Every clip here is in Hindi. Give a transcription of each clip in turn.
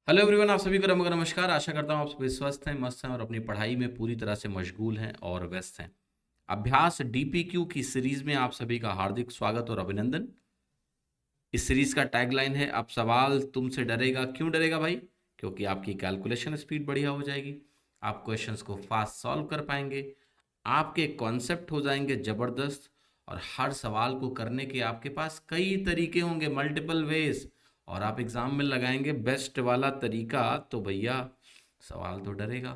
हेलो एवरीवन, आप सभी को नमस्कार। आशा करता हूँ आप सभी स्वस्थ हैं, मस्त हैं और अपनी पढ़ाई में पूरी तरह से मशगूल हैं और व्यस्त हैं। अभ्यास डीपीक्यू की सीरीज में आप सभी का हार्दिक स्वागत और अभिनंदन। इस सीरीज का टैगलाइन है, अब सवाल तुमसे डरेगा। क्यों डरेगा भाई? क्योंकि आपकी कैलकुलेशन स्पीड बढ़िया हो जाएगी, आप क्वेश्चंस को फास्ट सॉल्व कर पाएंगे, आपके कॉन्सेप्ट हो जाएंगे जबरदस्त, और हर सवाल को करने के आपके पास कई तरीके होंगे, मल्टीपल वेज, और आप एग्जाम में लगाएंगे बेस्ट वाला तरीका। तो भैया सवाल तो डरेगा।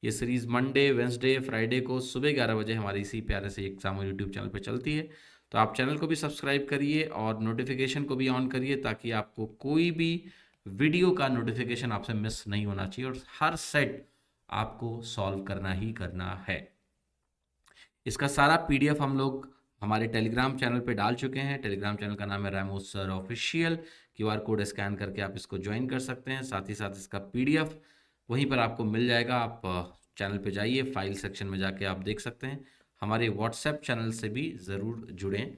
ये सीरीज मंडे, वेंसडे, फ्राइडे को सुबह 11 बजे हमारे इसी प्यारे से एग्जाम यूट्यूब चैनल पे चलती है। तो आप चैनल को भी सब्सक्राइब करिए और नोटिफिकेशन को भी ऑन करिए, ताकि आपको कोई भी वीडियो का नोटिफिकेशन आपसे मिस नहीं होना चाहिए, और हर सेट आपको सॉल्व करना ही करना है। इसका सारा पीडीएफ हम लोग हमारे टेलीग्राम चैनल पे डाल चुके हैं। टेलीग्राम चैनल का नाम है Ramos sir official. QR code scan करके आप इसको ज्वाइन कर सकते हैं। साथ ही साथ इसका पीडीएफ वहीं पर आपको मिल जाएगा। आप चैनल पे जाइए, फाइल सेक्शन में जाके आप देख सकते हैं। हमारे व्हाट्सएप चैनल से भी ज़रूर जुड़ें।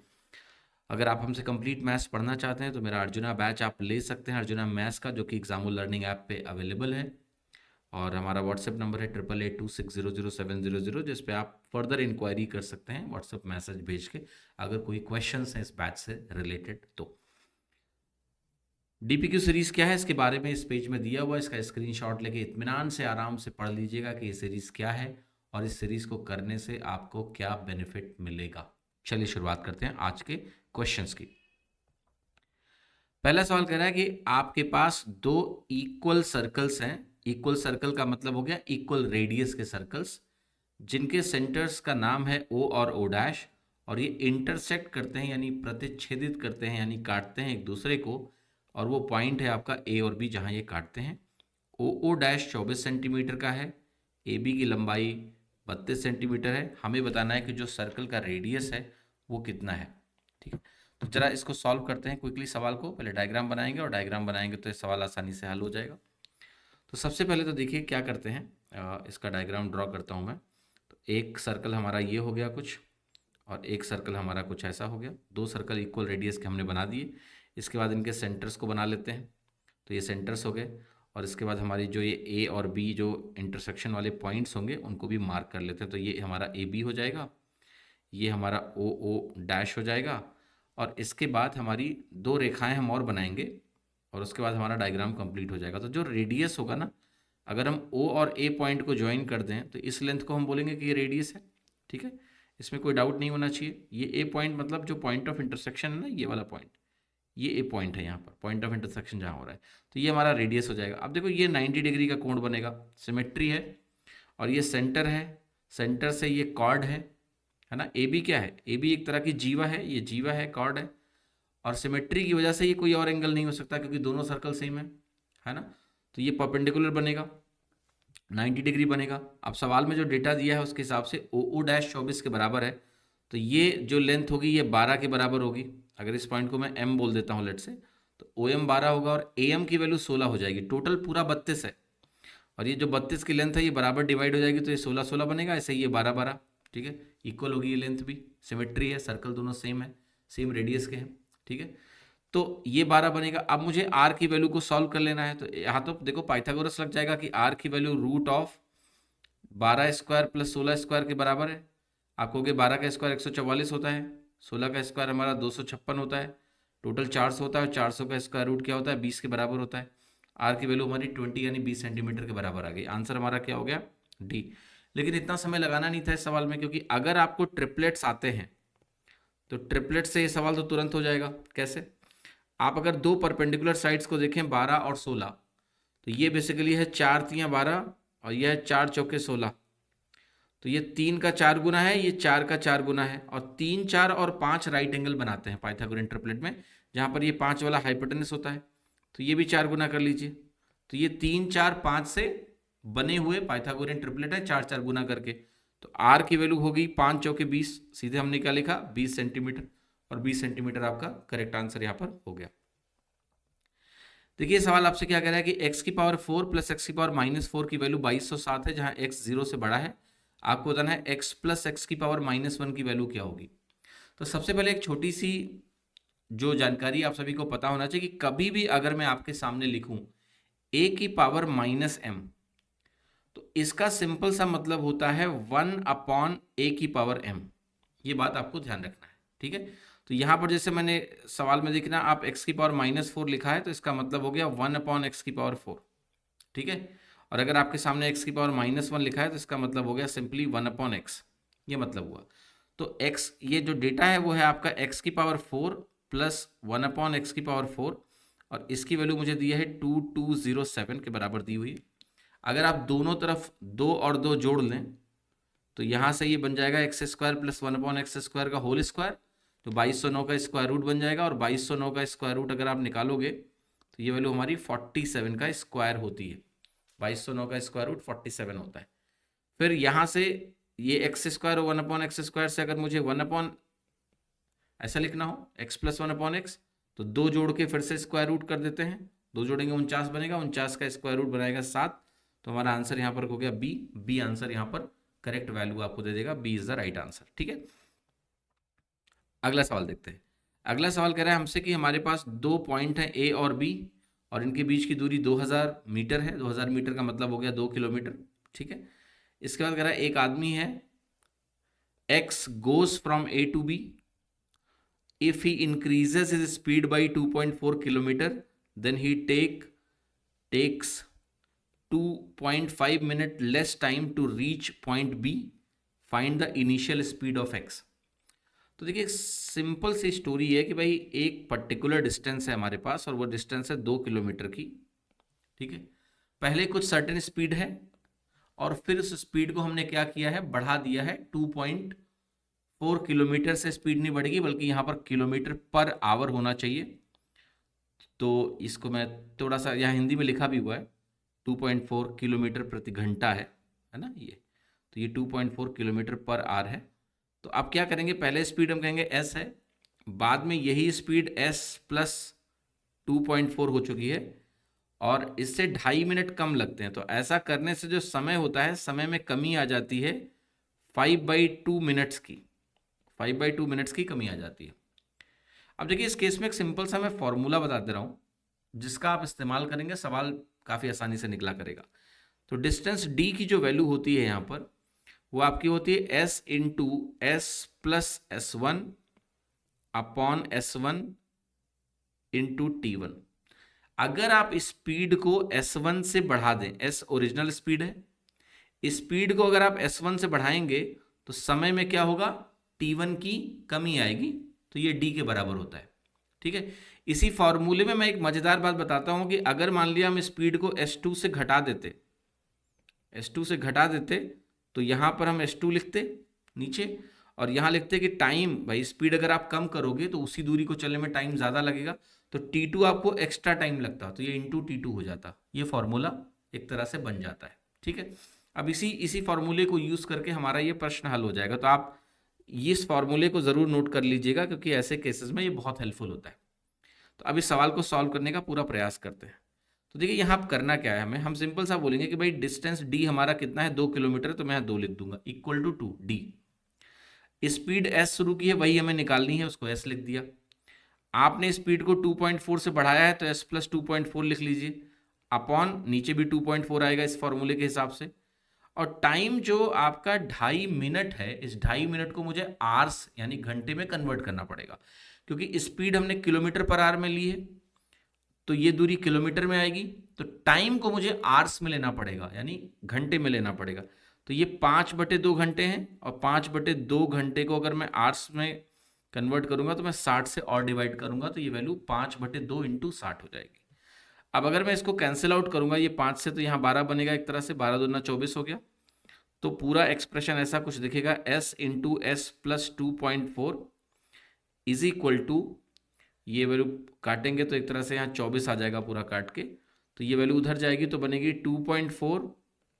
अगर आप हमसे कंप्लीट मैथ्स पढ़ना चाहते हैं तो मेरा अर्जुना बैच आप ले सकते हैं, अर्जुना मैथ्स का, जो कि एग्जामो लर्निंग ऐप पे अवेलेबल है। और हमारा व्हाट्सएप नंबर है 8882600700, जिस पे आप फर्दर इंक्वायरी कर सकते हैं व्हाट्सएप मैसेज भेज के, अगर कोई क्वेश्चंस हैं इस बैच से रिलेटेड तो। डीपीक्यू सीरीज क्या है, इसके बारे में इस पेज में दिया हुआ है। इसका स्क्रीनशॉट लेके इत्मीनान से आराम से पढ़ लीजिएगा कि ये सीरीज क्या है और इस सीरीज को करने से आपको क्या बेनिफिट मिलेगा। चलिए शुरुआत करते हैं आज के क्वेश्चंस की। पहला सवाल कह रहा है कि आपके पास दो इक्वल सर्कल्स हैं। इक्वल सर्कल का मतलब हो गया इक्वल रेडियस के सर्कल्स, जिनके सेंटर्स का नाम है ओ और ओ डैश, और ये इंटरसेक्ट करते हैं यानी प्रतिच्छेदित करते हैं यानी काटते हैं एक दूसरे को, और वो पॉइंट है आपका ए और बी जहां ये काटते हैं। ओ ओ डैश 24 सेंटीमीटर का है, ए बी की लंबाई 32 सेंटीमीटर है। हमें बताना है कि जो सर्कल का रेडियस है वो कितना है। ठीक है, तो जरा इसको सॉल्व करते हैं क्विकली सवाल को। पहले डायग्राम बनाएंगे, और डायग्राम बनाएंगे तो ये सवाल आसानी से हल हो जाएगा। तो सबसे पहले तो देखिए क्या करते हैं, इसका डायग्राम ड्रॉ करता हूँ मैं। तो एक सर्कल हमारा ये हो गया कुछ, और एक सर्कल हमारा कुछ ऐसा हो गया। दो सर्कल इक्वल रेडियस के हमने बना दिए। इसके बाद इनके सेंटर्स को बना लेते हैं। तो ये सेंटर्स हो गए, और इसके बाद हमारी जो ये ए और बी जो इंटरसेक्शन वाले पॉइंट्स होंगे उनको भी मार्क कर लेते हैं। तो ये हमारा ए बी हो जाएगा, ये हमारा ओ ओ डैश हो जाएगा, और इसके बाद हमारी दो रेखाएं हम और बनाएंगे, और उसके बाद हमारा डायग्राम कंप्लीट हो जाएगा। तो जो रेडियस होगा ना, अगर हम ओ और ए पॉइंट को ज्वाइन कर दें तो इस लेंथ को हम बोलेंगे कि ये रेडियस है। ठीक है, इसमें कोई डाउट नहीं होना चाहिए। ये ए पॉइंट मतलब जो पॉइंट ऑफ इंटरसेक्शन है ना, ये वाला पॉइंट, ये ए पॉइंट है यहाँ पर, पॉइंट ऑफ इंटरसेक्शन जहाँ हो रहा है। तो ये हमारा रेडियस हो जाएगा। अब देखो ये 90 डिग्री का कोण बनेगा, सिमेट्री है, और ये सेंटर है, सेंटर से ये कॉर्ड है ना। ए बी क्या है, ए बी एक तरह की जीवा है, ये जीवा है, कॉर्ड है, और सिमेट्री की वजह से ये कोई और एंगल नहीं हो सकता क्योंकि दोनों सर्कल सेम है ना। तो ये परपेंडिकुलर बनेगा, 90 डिग्री बनेगा। अब सवाल में जो डेटा दिया है उसके हिसाब से ओ ओ डैश 24 के बराबर है, तो ये जो लेंथ होगी ये 12 के बराबर होगी। अगर इस पॉइंट को मैं एम बोल देता हूँ लेट से, तो ओ एम 12 होगा, और ए एम की वैल्यू 16 हो जाएगी। टोटल पूरा 32 है, और ये जो 32 की लेंथ है ये बराबर डिवाइड हो जाएगी, तो ये 16 16 बनेगा, ऐसे ही ये 12 12। ठीक है, इक्वल होगी ये लेंथ भी, सिमेट्री है, सर्कल दोनों सेम है, सेम रेडियस के हैं। ठीक है, तो ये 12 बनेगा। अब मुझे आर की वैल्यू को सॉल्व कर लेना है, तो यहाँ तो देखो पाइथागोरस लग जाएगा कि आर की value root of 12 square plus 16 square के बराबर है। आप कहोगे 12 का स्क्वायर 144 होता है, 16 का स्क्वायर हमारा 256 होता है, टोटल 400 होता है, और 400 का स्क्वायर रूट क्या होता है, 20 के बराबर होता है। आर की वैल्यू हमारी 20 यानी 20 सेंटीमीटर के बराबर आ गई। आंसर हमारा क्या हो गया, डी। लेकिन इतना समय लगाना नहीं था इस सवाल में, क्योंकि अगर आपको ट्रिपलेट्स आते हैं तो ट्रिपलेट से ये सवाल तो तुरंत हो जाएगा। कैसे? आप अगर दो परपेंडिकुलर साइड्स को देखें 12 और 16, तो ये बेसिकली है 4 तियां 12, और यह है 4 चौके 16। तो ये 3 का 4 गुना है, ये 4 का 4 गुना है, और 3 4 और 5 राइट एंगल बनाते हैं पाइथागोरियन ट्रिपलेट में, जहाँ पर ये 5 वाला हाइपोटेनस होता है। तो ये भी 4 गुना कर लीजिए। तो ये 3 4 5 से बने हुए पाइथागोरियन ट्रिपलेट है, 4 4 गुना करके। तो आर की वैल्यू होगी 5 चौके 20, सीधे हमने क्या लिखा, 20 सेंटीमीटर, और 20 सेंटीमीटर आपका करेक्ट आंसर यहाँ पर हो गया। देखिए सवाल आपसे क्या कह रहा है कि x की पावर 4 प्लस एक्स की पावर -4 की वैल्यू 2207 है, जहां x 0 से बड़ा है। आपको बताना है x प्लस एक्स की पावर -1 की वैल्यू क्या होगी। तो सबसे पहले एक छोटी सी जो जानकारी आप सभी को पता होना चाहिए कि कभी भी अगर मैं आपके सामने लिखूं ए की पावर माइनस एम, तो इसका सिंपल सा मतलब होता है 1 अपॉन ए की पावर एम। ये बात आपको ध्यान रखना है, ठीक है। तो यहाँ पर जैसे मैंने सवाल में देखना, आप एक्स की पावर -4 लिखा है, तो इसका मतलब हो गया 1/x की पावर 4, ठीक है। और अगर आपके सामने x की पावर -1 लिखा है, तो इसका मतलब हो गया सिंपली 1/x, ये मतलब हुआ। तो x, ये जो डेटा है वो है आपका x की पावर 4 प्लस 1/x की पावर 4, और इसकी वैल्यू मुझे दी है 2207 के बराबर दी हुई है। अगर आप दोनों तरफ 2 और 2 जोड़ लें, तो यहाँ से ये बन जाएगा x² प्लस 1/x² का होल स्क्वायर, तो 2209 का स्क्वायर रूट बन जाएगा, और 2209 का स्क्वायर रूट अगर आप निकालोगे तो ये वैल्यू हमारी 47 का स्क्वायर होती है। 2209 का स्क्वायर रूट 47 होता है। फिर यहाँ से ये x² और 1/x² से अगर मुझे 1 ऐसा लिखना हो, x प्लस 1/x, तो 2 जोड़ के फिर से स्क्वायर रूट कर देते हैं, 2 जोड़ेंगे 49 बनेगा, 49 का स्क्वायर रूट बनाएगा 7, तो हमारा आंसर यहाँ पर हो गया बी आंसर यहाँ पर करेक्ट वैल्यू आपको दे देगा, B is the right answer, ठीक है। अगला सवाल देखते हैं। अगला सवाल कह रहा है हमसे कि हमारे पास 2 पॉइंट हैं ए और बी, और इनके बीच की दूरी 2000 मीटर है। 2000 मीटर का मतलब हो गया 2 किलोमीटर, ठीक है। इसके बाद कह रहा है एक आदमी है, X goes from A to B, if he increases his speed by 2.4 kilometer, then he takes 2.5 minute less time to reach point B. Find the initial speed of x. तो देखिए सिंपल सी स्टोरी है कि भाई एक पर्टिकुलर डिस्टेंस है हमारे पास, और वो डिस्टेंस है 2 किलोमीटर की, ठीक है। पहले कुछ सर्टेन स्पीड है, और फिर उस स्पीड को हमने क्या किया है, बढ़ा दिया है। 2.4 किलोमीटर से स्पीड नहीं बढ़ेगी, बल्कि यहाँ पर किलोमीटर पर आवर होना चाहिए। तो इसको मैं थोड़ा सा, यहाँ हिंदी में लिखा भी हुआ है, 2.4 किलोमीटर प्रति घंटा है ना ये। तो ये 2.4 किलोमीटर पर आवर है। तो आप क्या करेंगे, पहले स्पीड हम कहेंगे s है, बाद में यही स्पीड s प्लस 2.4 हो चुकी है, और इससे 2.5 मिनट कम लगते हैं। तो ऐसा करने से जो समय होता है, समय में कमी आ जाती है 5/2 मिनट्स की, 5/2 मिनट्स की कमी आ जाती है। अब देखिए इस केस में एक सिंपल सा मैं फॉर्मूला बता दे रहा हूँ, जिसका आप इस्तेमाल करेंगे, सवाल काफ़ी आसानी से निकला करेगा। तो डिस्टेंस d की जो वैल्यू होती है यहाँ पर, वो आपकी होती है s into S plus s1 upon s1 into t1। अगर आप स्पीड को s1 से बढ़ा दें, s ओरिजिनल स्पीड है, स्पीड को अगर आप s1 से बढ़ाएंगे तो समय में क्या होगा, t1 की कमी आएगी, तो ये d के बराबर होता है, ठीक है। इसी फॉर्मूले में मैं एक मजेदार बात बताता हूं कि अगर मान लिया हम स्पीड को s2 से घटा देते, s2 से घटा देते, तो यहां पर हम s2 लिखते नीचे, और यहां लिखते कि टाइम, भाई स्पीड अगर आप कम करोगे तो उसी दूरी को चलने में टाइम ज़्यादा लगेगा, तो t2 आपको एक्स्ट्रा टाइम लगता, तो ये इंटू t2 हो जाता। ये फॉर्मूला एक तरह से बन जाता है, ठीक है। अब इसी फॉर्मूले को यूज़ करके हमारा ये प्रश्न हल हो जाएगा। तो आप इस फॉर्मूले को ज़रूर नोट कर लीजिएगा, क्योंकि ऐसे केसेस में ये बहुत हेल्पफुल होता है। तो अब इस सवाल को सॉल्व करने का पूरा प्रयास करते हैं। तो देखिए यहाँ पर करना क्या है, हम सिंपल सा बोलेंगे कि भाई डिस्टेंस d हमारा कितना है, 2 किलोमीटर, तो मैं 2 लिख दूंगा, equal to 2 d। Speed s शुरू की है, वही हमें निकालनी है, उसको s लिख दिया। आपने स्पीड को 2.4 से बढ़ाया है, तो s प्लस 2.4 लिख लीजिए, अपॉन नीचे भी 2.4 आएगा इस फॉर्मूले के हिसाब से। और टाइम जो आपका 2.5 मिनट है, इस 2.5 मिनट को मुझे आवर्स यानी घंटे में कन्वर्ट करना पड़ेगा, क्योंकि स्पीड हमने किलोमीटर पर आवर में ली है, तो ये दूरी किलोमीटर में आएगी, तो टाइम को मुझे आवर्स में लेना पड़ेगा, यानी घंटे में लेना पड़ेगा। तो ये 5/2 घंटे हैं, और 5/2 घंटे को अगर मैं आवर्स में कन्वर्ट करूंगा तो मैं 60 से और डिवाइड करूंगा, तो ये वैल्यू 5/2 इंटू 60 हो जाएगी। अब अगर मैं इसको कैंसिल आउट करूंगा, ये 5 से, तो यहाँ 12 बनेगा, एक तरह से 12 दूना 24 हो गया। तो पूरा एक्सप्रेशन ऐसा कुछ दिखेगा, s into S plus 2.4 is equal to, ये वैल्यू काटेंगे तो एक तरह से यहाँ 24 आ जाएगा पूरा काट के, तो ये वैल्यू उधर जाएगी, तो बनेगी 2.4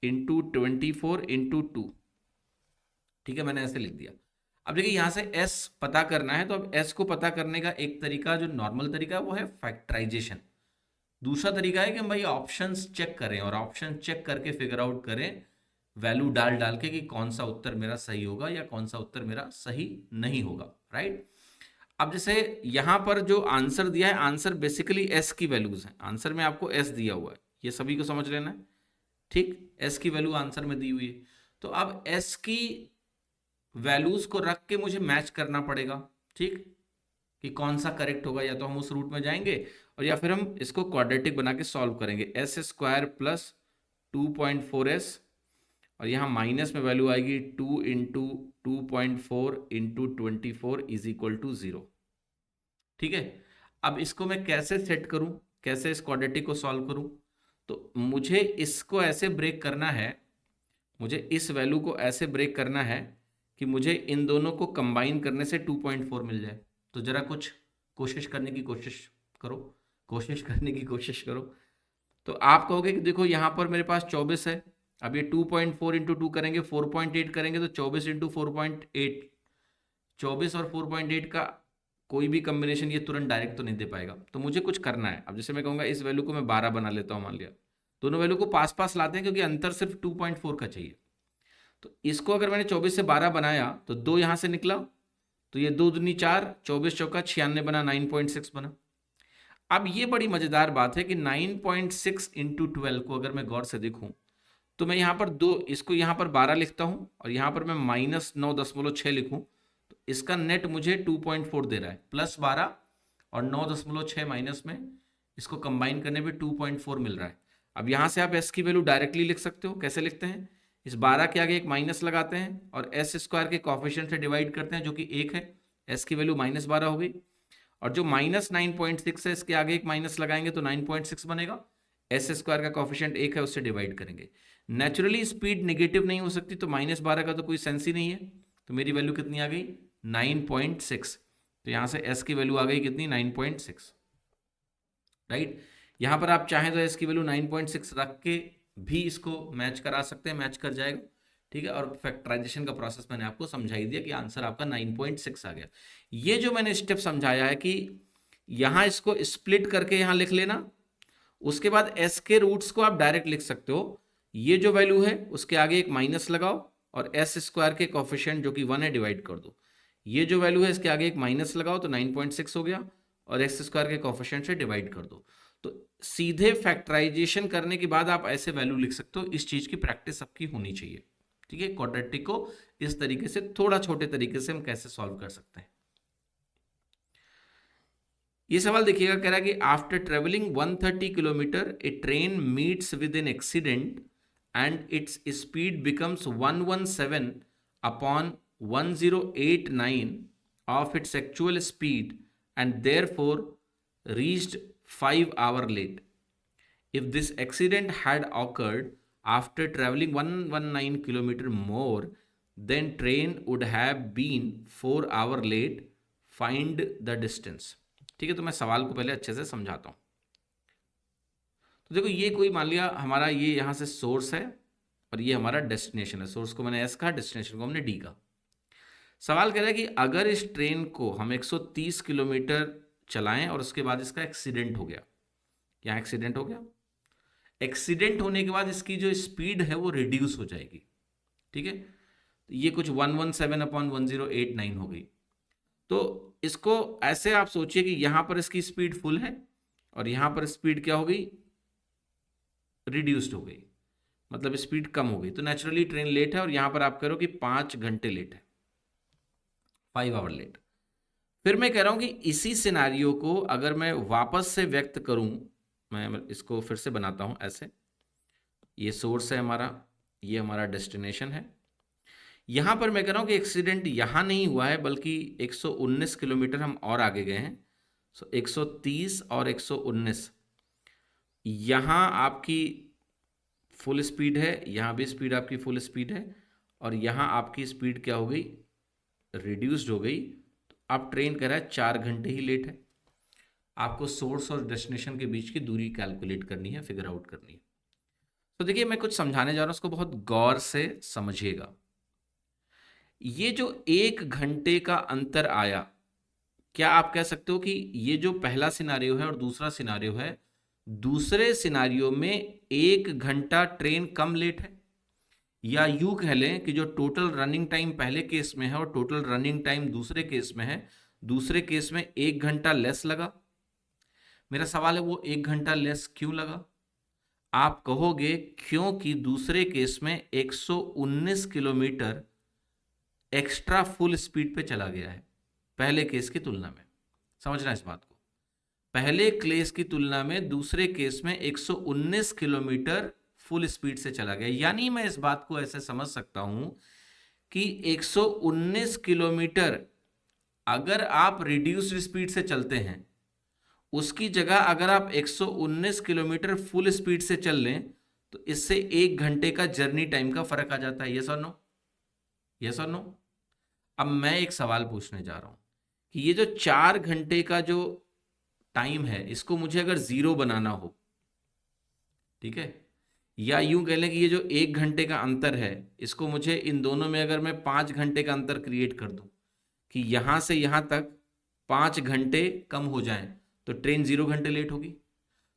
इंटू 24 इंटू 2, ठीक है। मैंने ऐसे लिख दिया। अब देखिए यहाँ से s पता करना है, तो अब s को पता करने का एक तरीका, जो नॉर्मल तरीका है, वो है फैक्टराइजेशन। दूसरा तरीका है कि हम भाई ऑप्शंस चेक करें, और ऑप्शन चेक करके फिगर आउट करें वैल्यू डाल डाल के कि कौन सा उत्तर मेरा सही होगा या कौन सा उत्तर मेरा सही नहीं होगा, राइट। अब जैसे यहाँ पर जो आंसर दिया है, आंसर बेसिकली s की वैल्यूज है, आंसर में आपको s दिया हुआ है, ये सभी को समझ लेना है, ठीक। एस की वैल्यू आंसर में दी हुई है, तो अब एस की वैल्यूज को रख के मुझे मैच करना पड़ेगा, ठीक, कि कौन सा करेक्ट होगा। या तो हम उस रूट में जाएंगे और या फिर हम इसको क्वाड्रेटिक बना के सॉल्व करेंगे। एस स्क्वायर प्लस 2.4s और यहाँ माइनस में वैल्यू आएगी 2 into 2.4 into 24 is equal to 0, ठीक है। अब इसको मैं कैसे सेट करूं, कैसे इस क्वाड्रेटिक को सॉल्व करूं, तो मुझे इसको ऐसे ब्रेक करना है, मुझे इस वैल्यू को ऐसे ब्रेक करना है कि मुझे इन दोनों को कंबाइन करने से 2.4 मिल जाए। तो जरा कुछ कोशिश करने की कोशिश करो, कोशिश करने की कोशिश करो। तो आप कहोगे कि देखो यहाँ पर मेरे पास 24 है, अब ये 2.4 इंटू 2 करेंगे 4.8 करेंगे, तो 24 इंटू 4.8, 24 और 4.8 का कोई भी कम्बिनेशन ये तुरंत डायरेक्ट तो नहीं दे पाएगा। तो मुझे कुछ करना है। अब जैसे मैं कहूँगा इस वैल्यू को मैं 12 बना लेता हूँ, मान लिया दोनों वैल्यू को पास पास लाते हैं क्योंकि अंतर सिर्फ 2.4 का चाहिए। तो इसको अगर मैंने 24 से 12 बनाया तो 2 यहाँ से निकला, तो ये 2 दूनी 4, 24 चौका 96 बना, 9.6 बना। अब ये बड़ी मजेदार बात है कि 9.6 इंटू 12 को अगर मैं गौर से देखूं तो मैं यहाँ पर इसको यहाँ पर 12 लिखता हूँ और यहाँ पर मैं -9.6 लिखूं, तो इसका नेट मुझे 2.4 दे रहा है, प्लस 12 और 9.6 माइनस में, इसको कंबाइन करने पे 2.4 मिल रहा है। अब यहाँ से आप एस की वैल्यू डायरेक्टली लिख सकते हो। कैसे लिखते हैं, इस 12 के आगे एक माइनस लगाते हैं और एस स्क्वायर के कोफिशिएंट से डिवाइड करते हैं जो कि 1 है, एस की वैल्यू -12 हो गई। और जो -9.6 है इसके आगे एक माइनस लगाएंगे तो 9.6 बनेगा, एस स्क्वायर का कोफिशिएंट 1 है उससे डिवाइड करेंगे। नेचुरली स्पीड नेगेटिव नहीं हो सकती, तो -12 का तो कोई सेंस ही नहीं है। तो मेरी वैल्यू कितनी आ गई, 9.6। तो यहां से एस की वैल्यू आ गई कितनी, 9.6, राइट। यहां पर आप चाहें तो एस की वैल्यू 9.6 रख के भी इसको मैच करा सकते हैं, मैच कर जाएगा, ठीक है। और फैक्टराइजेशन का प्रोसेस मैंने आपको समझा ही दिया कि आंसर आपका 9.6 आ गया। ये जो मैंने स्टेप समझाया है कि यहां इसको स्प्लिट करके यहां लिख लेना, उसके बाद एस के रूट्स को आप डायरेक्ट लिख सकते हो। ये जो वैल्यू है उसके आगे एक माइनस लगाओ और एस स्क्वायर के कोफिशिएंट जो कि 1 है डिवाइड कर दो। ये जो वैल्यू है इसके आगे एक माइनस लगाओ तो 9.6 हो गया और एक्स स्क्वायर के कोफिशिएंट से डिवाइड कर दो। तो सीधे फैक्टराइजेशन करने के बाद आप ऐसे वैल्यू लिख सकते हो। इस चीज की प्रैक्टिस सबकी होनी चाहिए, ठीक है। क्वाड्रेटिक को इस तरीके से थोड़ा छोटे तरीके से हम कैसे सॉल्व कर सकते हैं। ये सवाल देखिएगा, कह रहा है कि after travelling 130 kilometre A train meets with an accident and its speed becomes 117 upon 1089 of its actual speed and therefore reached 5 hours late. If this accident had occurred after traveling 119 kilometer more, then train would have been 4 hours late. Find the distance. ठीक है, तो मैं सवाल को पहले अच्छे से समझाता हूं। तो देखो ये कोई मान लिया हमारा ये यहां से सोर्स है और ये हमारा डेस्टिनेशन है। सोर्स को मैंने एस कहा, डेस्टिनेशन को हमने डी कहा। सवाल कह रहा है कि अगर इस ट्रेन को हम 130 किलोमीटर चलाएं और उसके बाद इसका एक्सीडेंट हो गया, यहाँ एक्सीडेंट हो गया, एक्सीडेंट होने के बाद इसकी जो स्पीड है वो रिड्यूस हो जाएगी, ठीक है। तो ये कुछ 117 अपॉन 1089 हो गई। तो इसको ऐसे आप सोचिए कि यहां पर इसकी स्पीड फुल है और यहां पर स्पीड क्या हो गई, रिड्यूस्ड हो गई, मतलब स्पीड कम हो गई। तो नेचुरली ट्रेन लेट है और यहां पर आप कह रहे हो कि 5 घंटे लेट है, 5 आवर लेट। फिर मैं कह रहा हूं कि इसी सिनारियो को अगर मैं वापस से व्यक्त करूं, मैं इसको फिर से बनाता हूं ऐसे, ये सोर्स है हमारा, ये हमारा डेस्टिनेशन है। यहां पर मैं कह रहा हूं कि एक्सीडेंट यहां नहीं हुआ है बल्कि 119 किलोमीटर हम और आगे गए हैं। सो 130 और 119, यहां आपकी फुल स्पीड है, यहां भी स्पीड आपकी फुल स्पीड है और यहां आपकी स्पीड क्या हो गई, रिड्यूस्ड हो गई। अब ट्रेन कह रहा है 4 घंटे ही लेट है। आपको सोर्स और डेस्टिनेशन के बीच की दूरी कैलकुलेट करनी है, फिगर आउट करनी है। तो देखिए मैं कुछ समझाने जा रहा हूं, उसको बहुत गौर से समझिएगा। ये जो 1 घंटे का अंतर आया, क्या आप कह सकते हो कि ये जो पहला सिनारियो है और दूसरा सिनारियो है, दूसरे सिनारियो में 1 घंटा ट्रेन कम लेट है, या यूं कह लें कि जो टोटल रनिंग टाइम पहले केस में है और टोटल रनिंग टाइम दूसरे केस में है, दूसरे केस में 1 घंटा लेस लगा। मेरा सवाल है वो 1 घंटा लेस क्यों लगा? आप कहोगे क्योंकि दूसरे केस में 119 किलोमीटर एक्स्ट्रा फुल स्पीड पे चला गया है पहले केस की तुलना में। समझना इस बात को, पहले केस की तुलना में दूसरे केस में 119 किलोमीटर फुल स्पीड से चला गया। यानी मैं इस बात को ऐसे समझ सकता हूं कि 119 किलोमीटर अगर आप रिड्यूस्ड स्पीड से चलते हैं, उसकी जगह अगर आप 119 किलोमीटर फुल स्पीड से चल लें तो इससे 1 घंटे का जर्नी टाइम का फर्क आ जाता है। यस और नो? यस और नो? अब मैं एक सवाल पूछने जा रहा हूं कि ये जो 4 घंटे का जो टाइम है, इसको मुझे अगर जीरो बनाना हो, ठीक है, या यूं कह लें कि ये जो 1 घंटे का अंतर है, इसको मुझे इन दोनों में अगर मैं 5 घंटे का अंतर क्रिएट कर दूं कि यहां से यहां तक 5 घंटे कम हो जाएं तो ट्रेन 0 घंटे लेट होगी।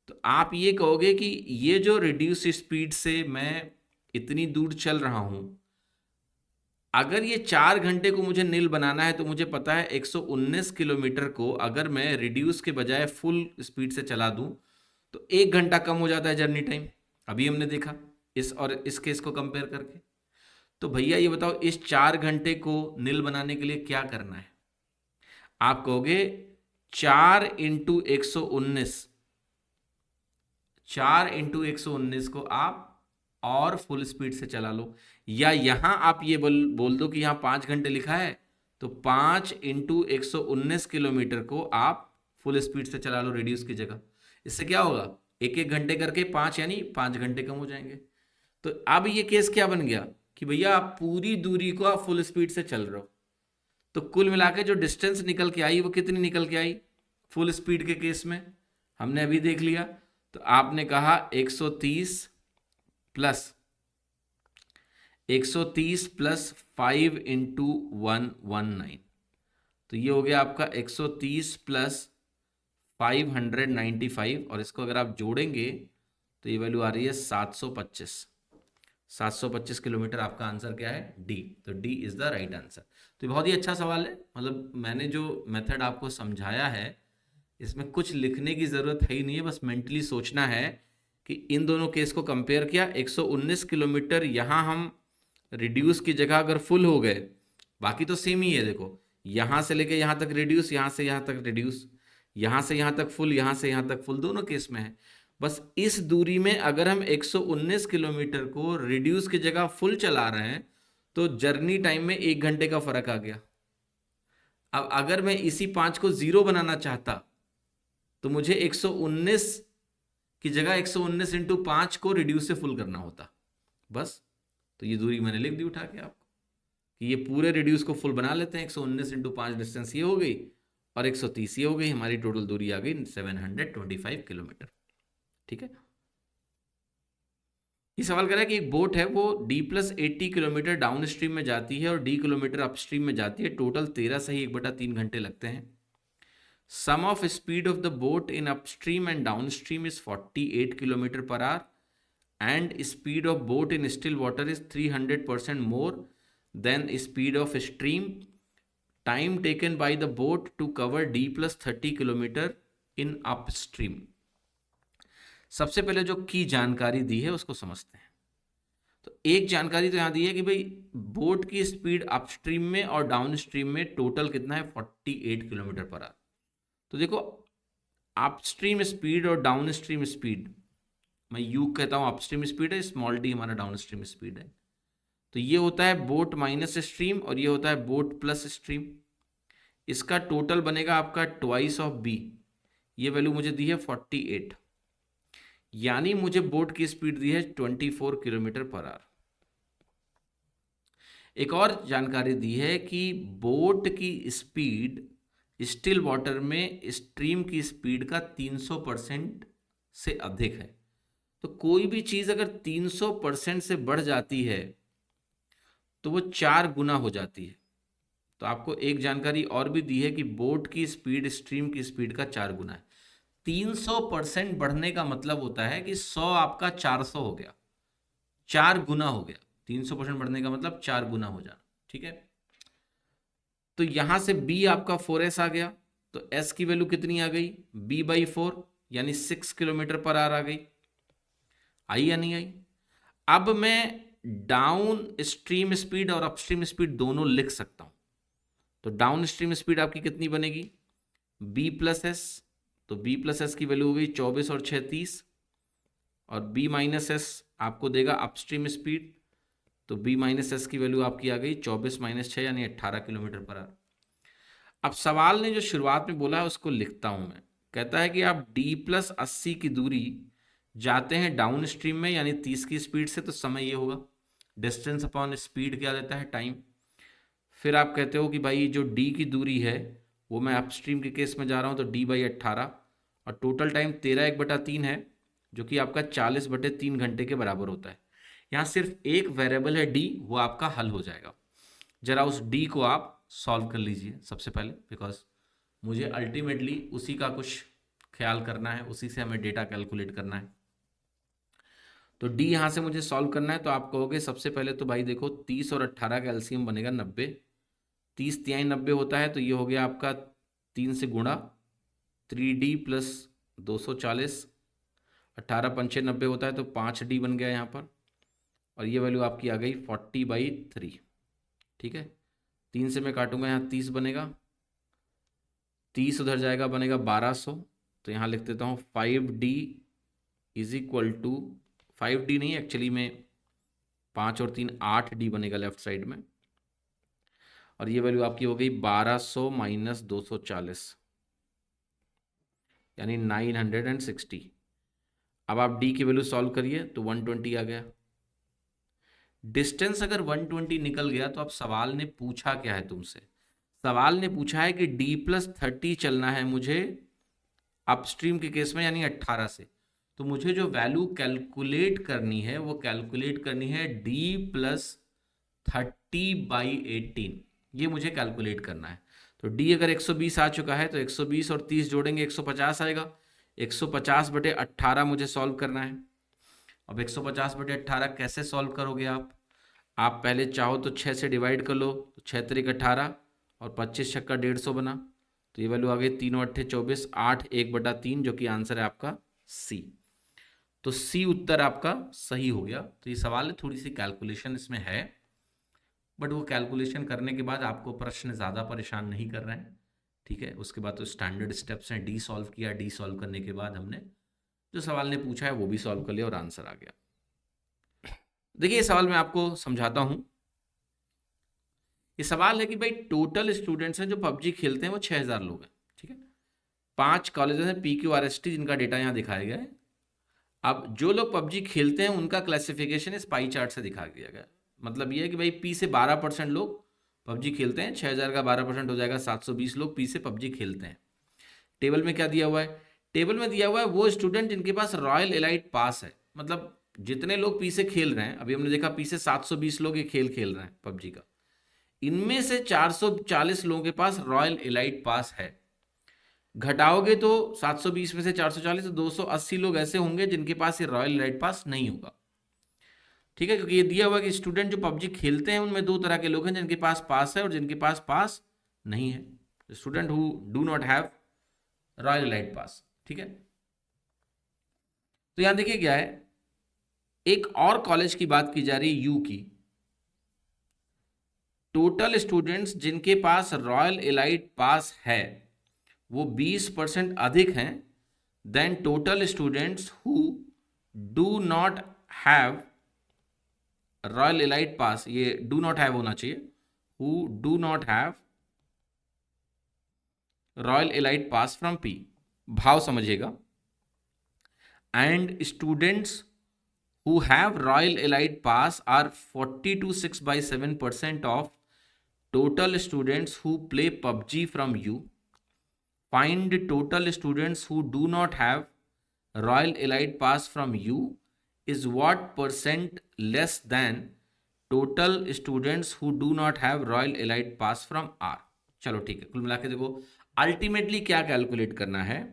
तो आप ये कहोगे कि ये जो रिड्यूस स्पीड से मैं इतनी दूर चल रहा हूं, अगर ये 4 घंटे को मुझे नील बनाना है तो मुझे पता है 119 किलोमीटर को अगर मैं रिड्यूस के बजाय फुल स्पीड से चला दूं तो 1 घंटा कम हो जाता है जर्नी टाइम। अभी हमने देखा इस और इस केस को कंपेयर करके। तो भैया ये बताओ, इस 4 घंटे को नील बनाने के लिए क्या करना है? आप कहोगे 4 × 119, 4 × 119 को आप और फुल स्पीड से चला लो, या यहां आप ये बोल दो कि यहां 5 घंटे लिखा है तो 5 × 119 किलोमीटर को आप फुल स्पीड से चला लो रिड्यूस की जगह। इससे क्या होगा, 1 1 घंटे करके 5 यानी 5 घंटे कम हो जाएंगे। तो अब ये केस क्या बन गया कि भैया आप पूरी दूरी को आप फुल स्पीड से चल रहे हो, तो कुल मिला के जो डिस्टेंस निकल के आई वो कितनी निकल के आई फुल स्पीड के केस में? हमने अभी देख लिया। तो आपने कहा 130 प्लस 5 × 119, तो ये हो गया आपका 130 प्लस 595, और इसको अगर आप जोड़ेंगे तो ये वैल्यू आ रही है 725 किलोमीटर। आपका आंसर क्या है? डी। तो D is the right answer. तो बहुत ही अच्छा सवाल है। मतलब मैंने जो मेथड आपको समझाया है इसमें कुछ लिखने की ज़रूरत है ही नहीं है, बस मेंटली सोचना है कि इन दोनों केस को कंपेयर किया। 119 किलोमीटर यहाँ हम रिड्यूस की जगह अगर फुल हो गए, बाकी तो सेम ही है। देखो यहाँ से लेके यहाँ तक रिड्यूस, यहाँ से यहाँ तक रिड्यूस, यहाँ से यहाँ तक फुल, यहाँ से यहाँ तक फुल, दोनों केस में है। बस इस दूरी में अगर हम 119 किलोमीटर को रिड्यूस की जगह फुल चला रहे हैं तो जर्नी टाइम में 1 घंटे का फर्क आ गया। अब अगर मैं इसी 5 को जीरो बनाना चाहता तो मुझे 119 की जगह 119 × 5 को रिड्यूस से फुल करना होता बस। तो ये दूरी मैंने लिख दी उठा के आपको कि ये पूरे रिड्यूस को फुल बना लेते हैं। 119 × 5 डिस्टेंस ये हो गई और 130 ये हो गई, हमारी टोटल दूरी आ गई 725 किलोमीटर। ठीक है। ये सवाल कर रहा है कि एक बोट है वो D+80 किलोमीटर डाउन स्ट्रीम में जाती है और D किलोमीटर अपस्ट्रीम में जाती है। टोटल 13 सही 1/3 घंटे लगते हैं। Sum of speed of the boat in upstream and downstream is 48 kilometre per hour and speed of boat in still water is 300% more than speed of stream. Time taken by the boat to cover D+30 kilometre in upstream. सबसे पहले जो की जानकारी दी है उसको समझते हैं। तो एक जानकारी तो यहाँ दी है कि भाई बोट की स्पीड अपस्ट्रीम में और डाउन स्ट्रीम में टोटल कितना है 48 किलोमीटर पर आवर। तो देखो अपस्ट्रीम स्पीड और डाउन स्ट्रीम स्पीड, मैं यू कहता हूँ अपस्ट्रीम स्पीड है, स्मॉल डी हमारा डाउन स्ट्रीम स्पीड है। तो ये होता है बोट माइनस स्ट्रीम और ये होता है बोट प्लस स्ट्रीम। इसका टोटल बनेगा आपका ट्वाइस ऑफ बी। ये वैल्यू मुझे दी है 48, यानी मुझे बोट की स्पीड दी है 24 किलोमीटर पर आवर। एक और जानकारी दी है कि बोट की स्पीड स्टिल वाटर में स्ट्रीम की स्पीड का 300% से अधिक है। तो कोई भी चीज अगर 300% से बढ़ जाती है तो वो 4 गुना हो जाती है। तो आपको एक जानकारी और भी दी है कि बोट की स्पीड स्ट्रीम की स्पीड का 4 गुना है। 300% बढ़ने का मतलब होता है कि 100 आपका 400 हो गया, 4 गुना हो गया। 300% बढ़ने का मतलब 4 गुना हो जाना। ठीक है। तो यहां से b आपका 4s आ गया, तो s की वैल्यू कितनी आ गई? b/4 यानी 6 किलोमीटर पर आवर आ गई। आई या नहीं आई? अब मैं डाउन स्ट्रीम स्पीड और अपस्ट्रीम स्पीड दोनों लिख सकता हूं। तो डाउन स्ट्रीम स्पीड आपकी कितनी बनेगी? B plus S. तो बी प्लस एस की वैल्यू हो गई 24 और 6 30, और बी माइनस एस आपको देगा अपस्ट्रीम स्पीड। तो बी माइनस एस की वैल्यू आपकी आ गई 24 माइनस 6 यानी 18 किलोमीटर पर आवर। अब सवाल ने जो शुरुआत में बोला है उसको लिखता हूं मैं। कहता है कि आप डी प्लस 80 की दूरी जाते हैं डाउन स्ट्रीम में यानी 30 की स्पीड से, तो समय ये होगा। डिस्टेंस अपॉन स्पीड क्या देता है? टाइम। फिर आप कहते हो कि भाई जो डी की दूरी है वो मैं अपस्ट्रीम के केस में जा रहा हूँ, तो डी बाई 18, और टोटल टाइम 13/3 है, जो कि आपका 40/3 घंटे के बराबर होता है। यहाँ सिर्फ एक वेरिएबल है डी, वो आपका हल हो जाएगा। जरा उस डी को आप सॉल्व कर लीजिए सबसे पहले, बिकॉज मुझे अल्टीमेटली उसी का कुछ ख्याल करना है, उसी से हमें डेटा कैलकुलेट करना है। तो डी यहाँ से मुझे सॉल्व करना है। तो आप कहोगे सबसे पहले तो भाई देखो 30 और 18 का एलसीएम बनेगा 90। 30 तिहाई 90 होता है, तो ये हो गया आपका 3 से गुणा 3D प्लस 240। 18 पंचे 90 होता है, तो 5D बन गया यहाँ पर, और ये वैल्यू आपकी आ गई 40/3। ठीक है, 3 से मैं काटूंगा यहाँ 30 बनेगा, 30 उधर जाएगा बनेगा 1200। तो यहाँ लिख देता हूँ 5D is equal to, 5D नहीं एक्चुअली में 5 और 3 8D बनेगा लेफ्ट साइड में, और ये वैल्यू आपकी हो गई 1200 माइनस 240 यानी 960। अब आप डी की वैल्यू सॉल्व करिए तो 120 आ गया। डिस्टेंस अगर 120 निकल गया तो अब सवाल ने पूछा क्या है तुमसे? सवाल ने पूछा है कि डी प्लस 30 चलना है मुझे अपस्ट्रीम के केस में यानी 18 से। तो मुझे जो वैल्यू कैलकुलेट करनी है वो कैलकुलेट करनी है डी प्लस 30/18, ये मुझे कैलकुलेट करना है। तो डी अगर 120 आ चुका है तो 120 और 30 जोड़ेंगे 150 आएगा। 150/18 मुझे सॉल्व करना है। अब 150/18 कैसे सॉल्व करोगे आप पहले चाहो तो 6 से डिवाइड कर लो, तो 6 3 18 और 25 छक्का 150 बना, तो ये वैल्यू आ गई 3 8 24, 8 1/3, जो कि आंसर है आपका सी। तो सी उत्तर आपका सही हो गया। तो ये सवाल है, थोड़ी सी कैलकुलेशन इसमें है, बट वो कैलकुलेशन करने के बाद आपको प्रश्न ज़्यादा परेशान नहीं कर रहे हैं। ठीक है, उसके बाद तो स्टैंडर्ड स्टेप्स हैं। डी सॉल्व किया, डी सॉल्व करने के बाद हमने जो सवाल ने पूछा है वो भी सॉल्व कर लिया और आंसर आ गया। देखिए, ये सवाल मैं आपको समझाता हूं। ये सवाल है कि भाई टोटल स्टूडेंट्स हैं जो पबजी खेलते हैं वो 6000 लोग हैं। ठीक है, 5 कॉलेजेस हैं PQRST जिनका डेटा यहाँ दिखाया गया है। अब जो लोग पबजी खेलते हैं उनका क्लासिफिकेशन इस पाई चार्ट से दिखा दिया गया। मतलब ये है कि भाई पी से 12% लोग पबजी खेलते हैं। 6000 का 12% हो जाएगा 720 लोग पी से पबजी खेलते हैं। टेबल में क्या दिया हुआ है? टेबल में दिया हुआ है वो स्टूडेंट जिनके पास रॉयल एलाइट पास है। मतलब जितने लोग पी से खेल रहे हैं, अभी हमने देखा पी से 720 लोग ये खेल रहे हैं पबजी का, इनमें से 440 लोगों के पास रॉयल एलाइट पास है। घटाओगे तो 720 में से 440, तो 280 लोग ऐसे होंगे जिनके पास ये रॉयल एलाइट पास नहीं होगा। ठीक है, क्योंकि ये दिया हुआ कि स्टूडेंट जो पबजी खेलते हैं उनमें 2 तरह के लोग हैं, जिनके पास पास है और जिनके पास पास नहीं है। Student who do not have royal elite pass. ठीक है, तो यहां देखिए क्या है, एक और कॉलेज की बात की जा रही है यू की। टोटल स्टूडेंट्स जिनके पास रॉयल एलाइट पास है वो 20% अधिक हैं than total students who do not have royal elite pass. ये डू नॉट हैव होना चाहिए, who do not have royal elite pass from P. भाव समझिएगा। And students who have Royal Elite Pass are 40 to 6/7% of total students who play PUBG from U. Find total students who do not have Royal Elite Pass from U is what percent less than total students who do not have Royal Elite Pass from R. चलो ठीक है, कुल मिला के देखो अल्टीमेटली क्या कैलकुलेट करना है।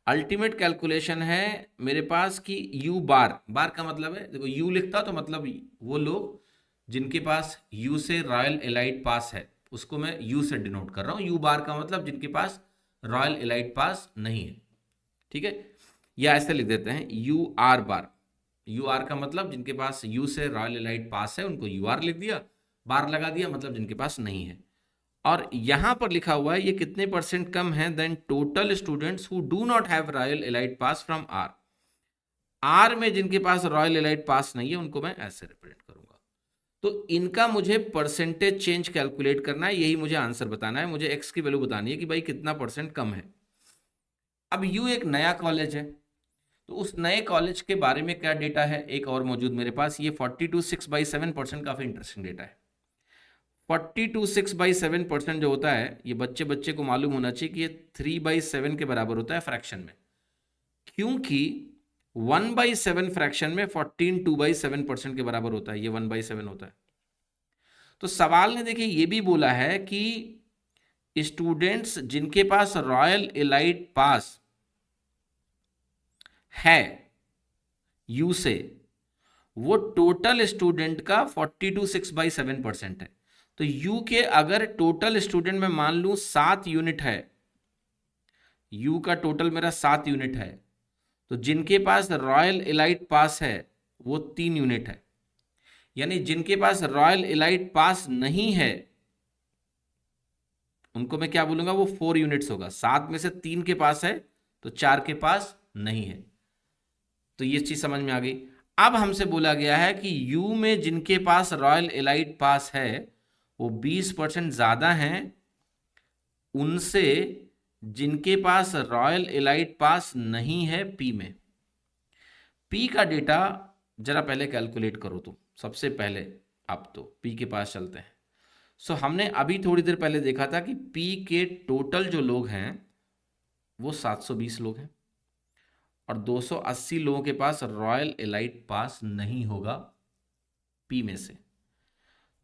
अल्टीमेट कैलकुलेशन है मेरे पास कि यू बार, बार का मतलब है, देखो यू लिखता तो मतलब वो लोग जिनके पास यू से रॉयल एलाइट पास है उसको मैं यू से डिनोट कर रहा हूं। यू बार का मतलब जिनके पास रॉयल एलाइट पास नहीं है। ठीक है, या ऐसे लिख देते हैं U R bar. U R का मतलब जिनके पास यू से रॉयल एलाइट पास है उनको यू आर लिख दिया, बार लगा दिया, मतलब जिनके पास नहीं है। और यहां पर लिखा हुआ है ये कितने परसेंट कम है than total students who do not have royal elite pass from R. R में जिनके पास रॉयल एलाइट पास नहीं है उनको मैं ऐसे रिप्रेजेंट करूंगा। तो इनका मुझे परसेंटेज चेंज कैलकुलेट करना है, यही मुझे आंसर बताना है, मुझे एक्स की वैल्यू बतानी है कि भाई कितना परसेंट कम है। अब यू एक नया कॉलेज है, तो उस नए कॉलेज के बारे में क्या डेटा है एक और मौजूद मेरे पास, ये 42.6/7% काफी इंटरेस्टिंग डेटा है। 42.6/7% जो होता है ये बच्चे बच्चे को मालूम होना चाहिए कि ये 3/7 के बराबर होता है फ्रैक्शन में, क्योंकि 1/7 फ्रैक्शन में 14 2/7% के बराबर होता है, ये 1/7 होता है। तो सवाल ने देखिए ये भी बोला है कि स्टूडेंट्स जिनके पास रॉयल एलाइट पास है यू से, वो टोटल स्टूडेंट का 42.6/7% है। तो यू के अगर टोटल स्टूडेंट में मान लूं 7 यूनिट है, यू का टोटल मेरा 7 यूनिट है, तो जिनके पास रॉयल एलाइट पास है वो 3 यूनिट है, यानी जिनके पास रॉयल एलाइट पास नहीं है उनको मैं क्या बोलूंगा, वो 4 यूनिट्स होगा। 7 में से 3 के पास है तो 4 के पास नहीं है। तो ये चीज समझ में आ गई। अब हमसे बोला गया है कि यू में जिनके पास रॉयल एलाइट पास है वो 20% ज्यादा हैं उनसे जिनके पास रॉयल एलाइट पास नहीं है पी में। पी का डेटा जरा पहले कैलकुलेट करो तुम सबसे पहले, अब तो पी के पास चलते हैं। सो हमने अभी थोड़ी देर पहले देखा था कि पी के टोटल जो लोग हैं वो 720 लोग हैं और 280 लोगों के पास रॉयल एलाइट पास नहीं होगा पी में से।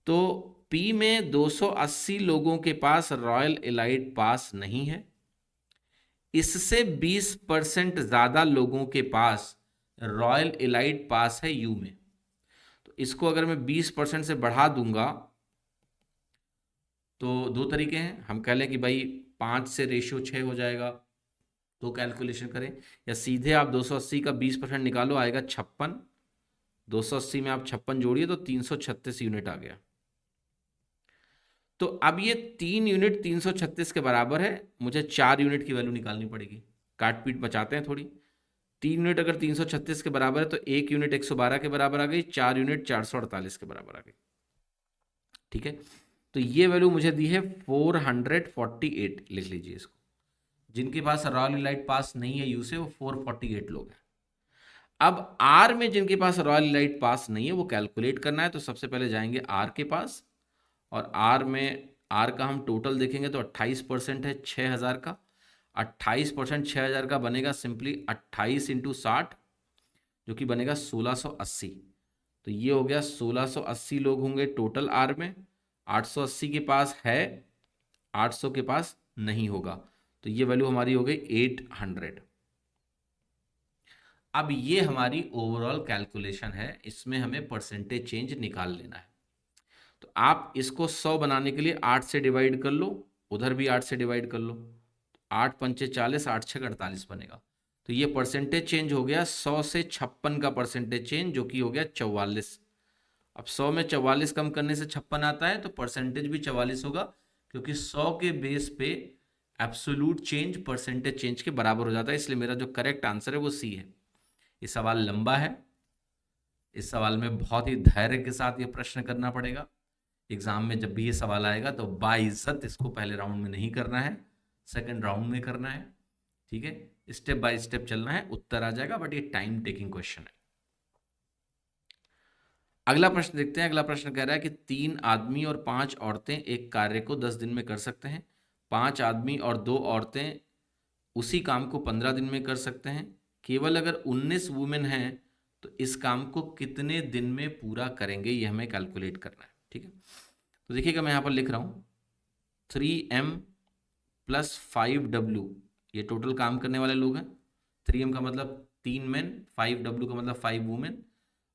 तो पी में 280 लोगों के पास रॉयल एलाइट पास नहीं है, इससे 20% ज्यादा लोगों के पास रॉयल एलाइट पास है यू में। तो इसको अगर मैं 20% से बढ़ा दूंगा तो दो तरीके हैं, हम कह लें कि भाई 5 से रेशियो 6 हो जाएगा तो कैलकुलेशन करें, या सीधे आप 280 का 20% निकालो आएगा 56, 280 में आप 56 जोड़िए तो 336 यूनिट आ गया। तो अब ये 3 यूनिट 336 के बराबर है, मुझे 4 यूनिट की वैल्यू निकालनी पड़ेगी। काट पीट बचाते हैं थोड़ी। 3 यूनिट अगर 336 के बराबर है तो 1 यूनिट 112 के बराबर आ गई, 4 यूनिट 448 के बराबर आ गई। ठीक है, तो ये वैल्यू मुझे दी है 448, लिख लीजिए इसको। जिनके पास रॉयल एलाइट पास नहीं है यू से वो 448 लोग हैं। अब आर में जिनके पास रॉयल एलाइट पास नहीं है वो कैलकुलेट करना है, तो सबसे पहले जाएंगे आर के पास, और आर में आर का हम टोटल देखेंगे तो 28% है 6000 का। 28% 6000 का बनेगा सिंपली 28 इंटू 60 जो कि बनेगा 1680। तो ये हो गया 1680 लोग होंगे टोटल आर में, 880 के पास है, 800 के पास नहीं होगा, तो ये वैल्यू हमारी हो गई 800। अब ये हमारी ओवरऑल कैलकुलेशन है, इसमें हमें परसेंटेज चेंज निकाल लेना है। तो आप इसको 100 बनाने के लिए 8 से डिवाइड कर लो, उधर भी 8 से डिवाइड कर लो, 8 पंचे 40, 8 छः 48 बनेगा। तो ये परसेंटेज चेंज हो गया 100 से 56 का परसेंटेज चेंज जो कि हो गया 44। अब 100 में 44 कम करने से 56 आता है तो परसेंटेज भी 44 होगा, क्योंकि 100 के बेस पे एब्सोल्यूट चेंज परसेंटेज चेंज के बराबर हो जाता है, इसलिए मेरा जो करेक्ट आंसर है वो सी है। ये सवाल लंबा है, इस सवाल में बहुत ही धैर्य के साथ ये प्रश्न करना पड़ेगा। एग्जाम में जब भी ये सवाल आएगा तो बाइज्जत इसको पहले राउंड में नहीं करना है, सेकंड राउंड में करना है। ठीक है, स्टेप बाय स्टेप चलना है, उत्तर आ जाएगा, बट ये टाइम टेकिंग क्वेश्चन है। अगला प्रश्न देखते हैं। अगला प्रश्न कह रहा है कि 3 आदमी और 5 औरतें एक कार्य को 10 दिन में कर सकते हैं। 5 आदमी और 2 औरतें उसी काम को 15 दिन में कर सकते हैं। केवल अगर 19 वुमेन हैं तो इस काम को कितने दिन में पूरा करेंगे, ये हमें कैलकुलेट करना है। ठीक है, तो देखिएगा मैं यहाँ पर लिख रहा हूँ 3m + 5w, ये टोटल काम करने वाले लोग हैं। 3m का मतलब 3 मेन, 5w का मतलब 5 वुमेन,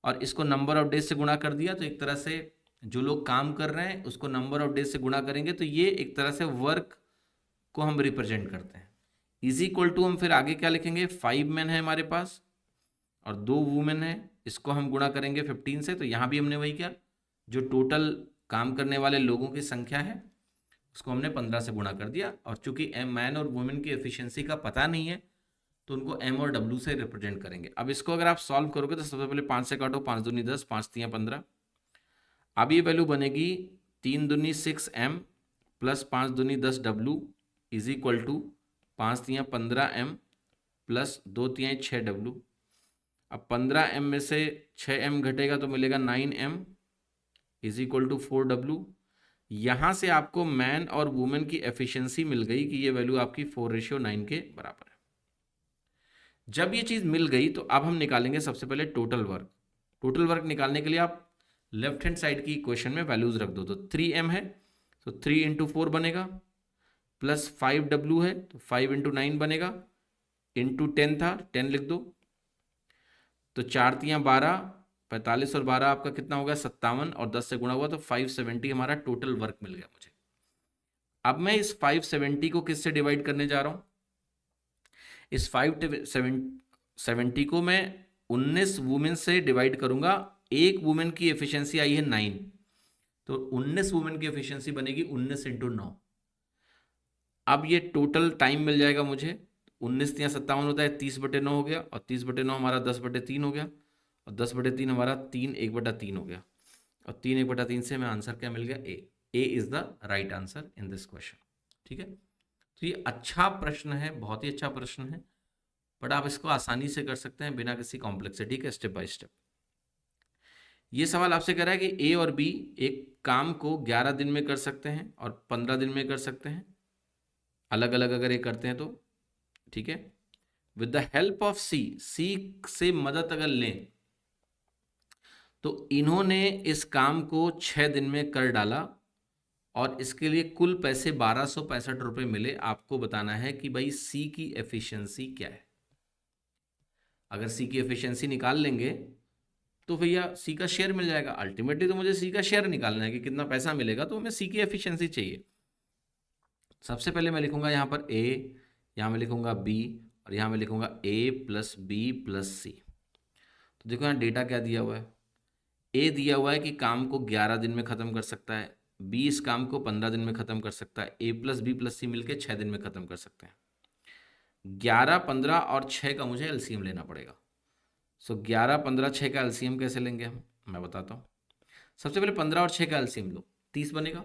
और इसको नंबर ऑफ डेज से गुणा कर दिया। तो एक तरह से जो लोग काम कर रहे हैं उसको नंबर ऑफ डेज से गुणा करेंगे, तो ये एक तरह से वर्क को हम रिप्रेजेंट करते हैं। इज इक्वल टू हम फिर आगे क्या लिखेंगे, 5 मैन है हमारे पास, और 2 वुमेन है, इसको हम गुणा करेंगे 15 से, तो यहाँ भी हमने वही किया, जो टोटल काम करने वाले लोगों की संख्या है उसको हमने 15 से गुणा कर दिया। और चूंकि मैन और वुमेन की एफिशिएंसी का पता नहीं है तो उनको एम और डब्ल्यू से रिप्रेजेंट करेंगे। अब इसको अगर आप सॉल्व करोगे तो सबसे पहले 5 से काटो, 5 दूनी 10, 5 तियाँ 15। अब ये वैल्यू बनेगी 3 दूनी 6 एम प्लस 5 दूनी 10 डब्ल्यू इज इक्वल टू 5 तियाँ 15 एम प्लस 2 तियाँ 6 डब्ल्यू। अब 15 एम में से 6 एम घटेगा तो मिलेगा 9 M is equal to 4 W. यहाँ से आपको मैन और वुमेन की एफिशिएंसी मिल गई कि ये वैल्यू आपकी 4:9 के बराबर है। जब ये चीज़ मिल गई तो अब हम निकालेंगे सबसे पहले टोटल वर्क। टोटल वर्क निकालने के लिए आप लेफ्ट हैंड साइड की इक्वेशन में वैल्यूज रख दो। तो 3m है तो 3 इंटू 4 बनेगा, प्लस 5w है तो 5 इंटू 9 बनेगा, इंटू 10 था 10 लिख दो, तो 4 तियाँ 12, 45 और 12 आपका कितना होगा 57, और 10 से गुणा हुआ तो 570 हमारा टोटल वर्क मिल गया मुझे। अब मैं इस 570 को किससे डिवाइड करने जा रहा हूँ? इस 570 को मैं 19 वुमेन से डिवाइड करूंगा। एक वुमेन की एफिशिएंसी आई है 9, तो 19 वुमेन की एफिशिएंसी बनेगी 19 इंटू 9। अब ये टोटल टाइम मिल जाएगा मुझे, 19 या 57 होता है, 30/9 हो गया, और 30/9 हमारा 10/3 हो गया, और 10/3 हमारा 3 1/3 हो गया, और 3 1/3 से हमें आंसर क्या मिल गया? A is the right answer in this question. ठीक है, तो ये अच्छा प्रश्न है, बहुत ही अच्छा प्रश्न है, बट आप इसको आसानी से कर सकते हैं बिना किसी कॉम्प्लेक्सिटी के, स्टेप बाय स्टेप। ये सवाल आपसे कह रहा है कि ए और बी एक काम को 11 दिन में कर सकते हैं और 15 दिन में कर सकते हैं, अलग अलग अगर ये करते हैं तो। ठीक है, विद द हेल्प ऑफ सी, सी से मदद अगर लें तो इन्होंने इस काम को 6 दिन में कर डाला, और इसके लिए कुल पैसे 1265 रुपये मिले। आपको बताना है कि भाई सी की एफिशिएंसी क्या है। अगर सी की एफिशिएंसी निकाल लेंगे तो भैया सी का शेयर मिल जाएगा। अल्टीमेटली तो मुझे सी का शेयर निकालना है कि कितना पैसा मिलेगा, तो हमें सी की एफिशिएंसी चाहिए। सबसे पहले मैं लिखूंगा यहाँ पर ए, यहाँ मैं लिखूंगा बी, और यहाँ मैं लिखूंगा ए प्लस बी प्लस सी। तो देखो यहाँ डेटा क्या दिया हुआ है। ए दिया हुआ है कि काम को 11 दिन में ख़त्म कर सकता है, बी इस काम को 15 दिन में ख़त्म कर सकता है, ए प्लस बी प्लस सी मिलकर 6 दिन में ख़त्म कर सकते हैं। 11, 15 और 6 का मुझे एलसीएम लेना पड़ेगा। सो 11, 15, 6 का एलसीएम कैसे लेंगे हम, मैं बताता हूँ। सबसे पहले 15 और 6 का एलसीएम लो, 30 बनेगा।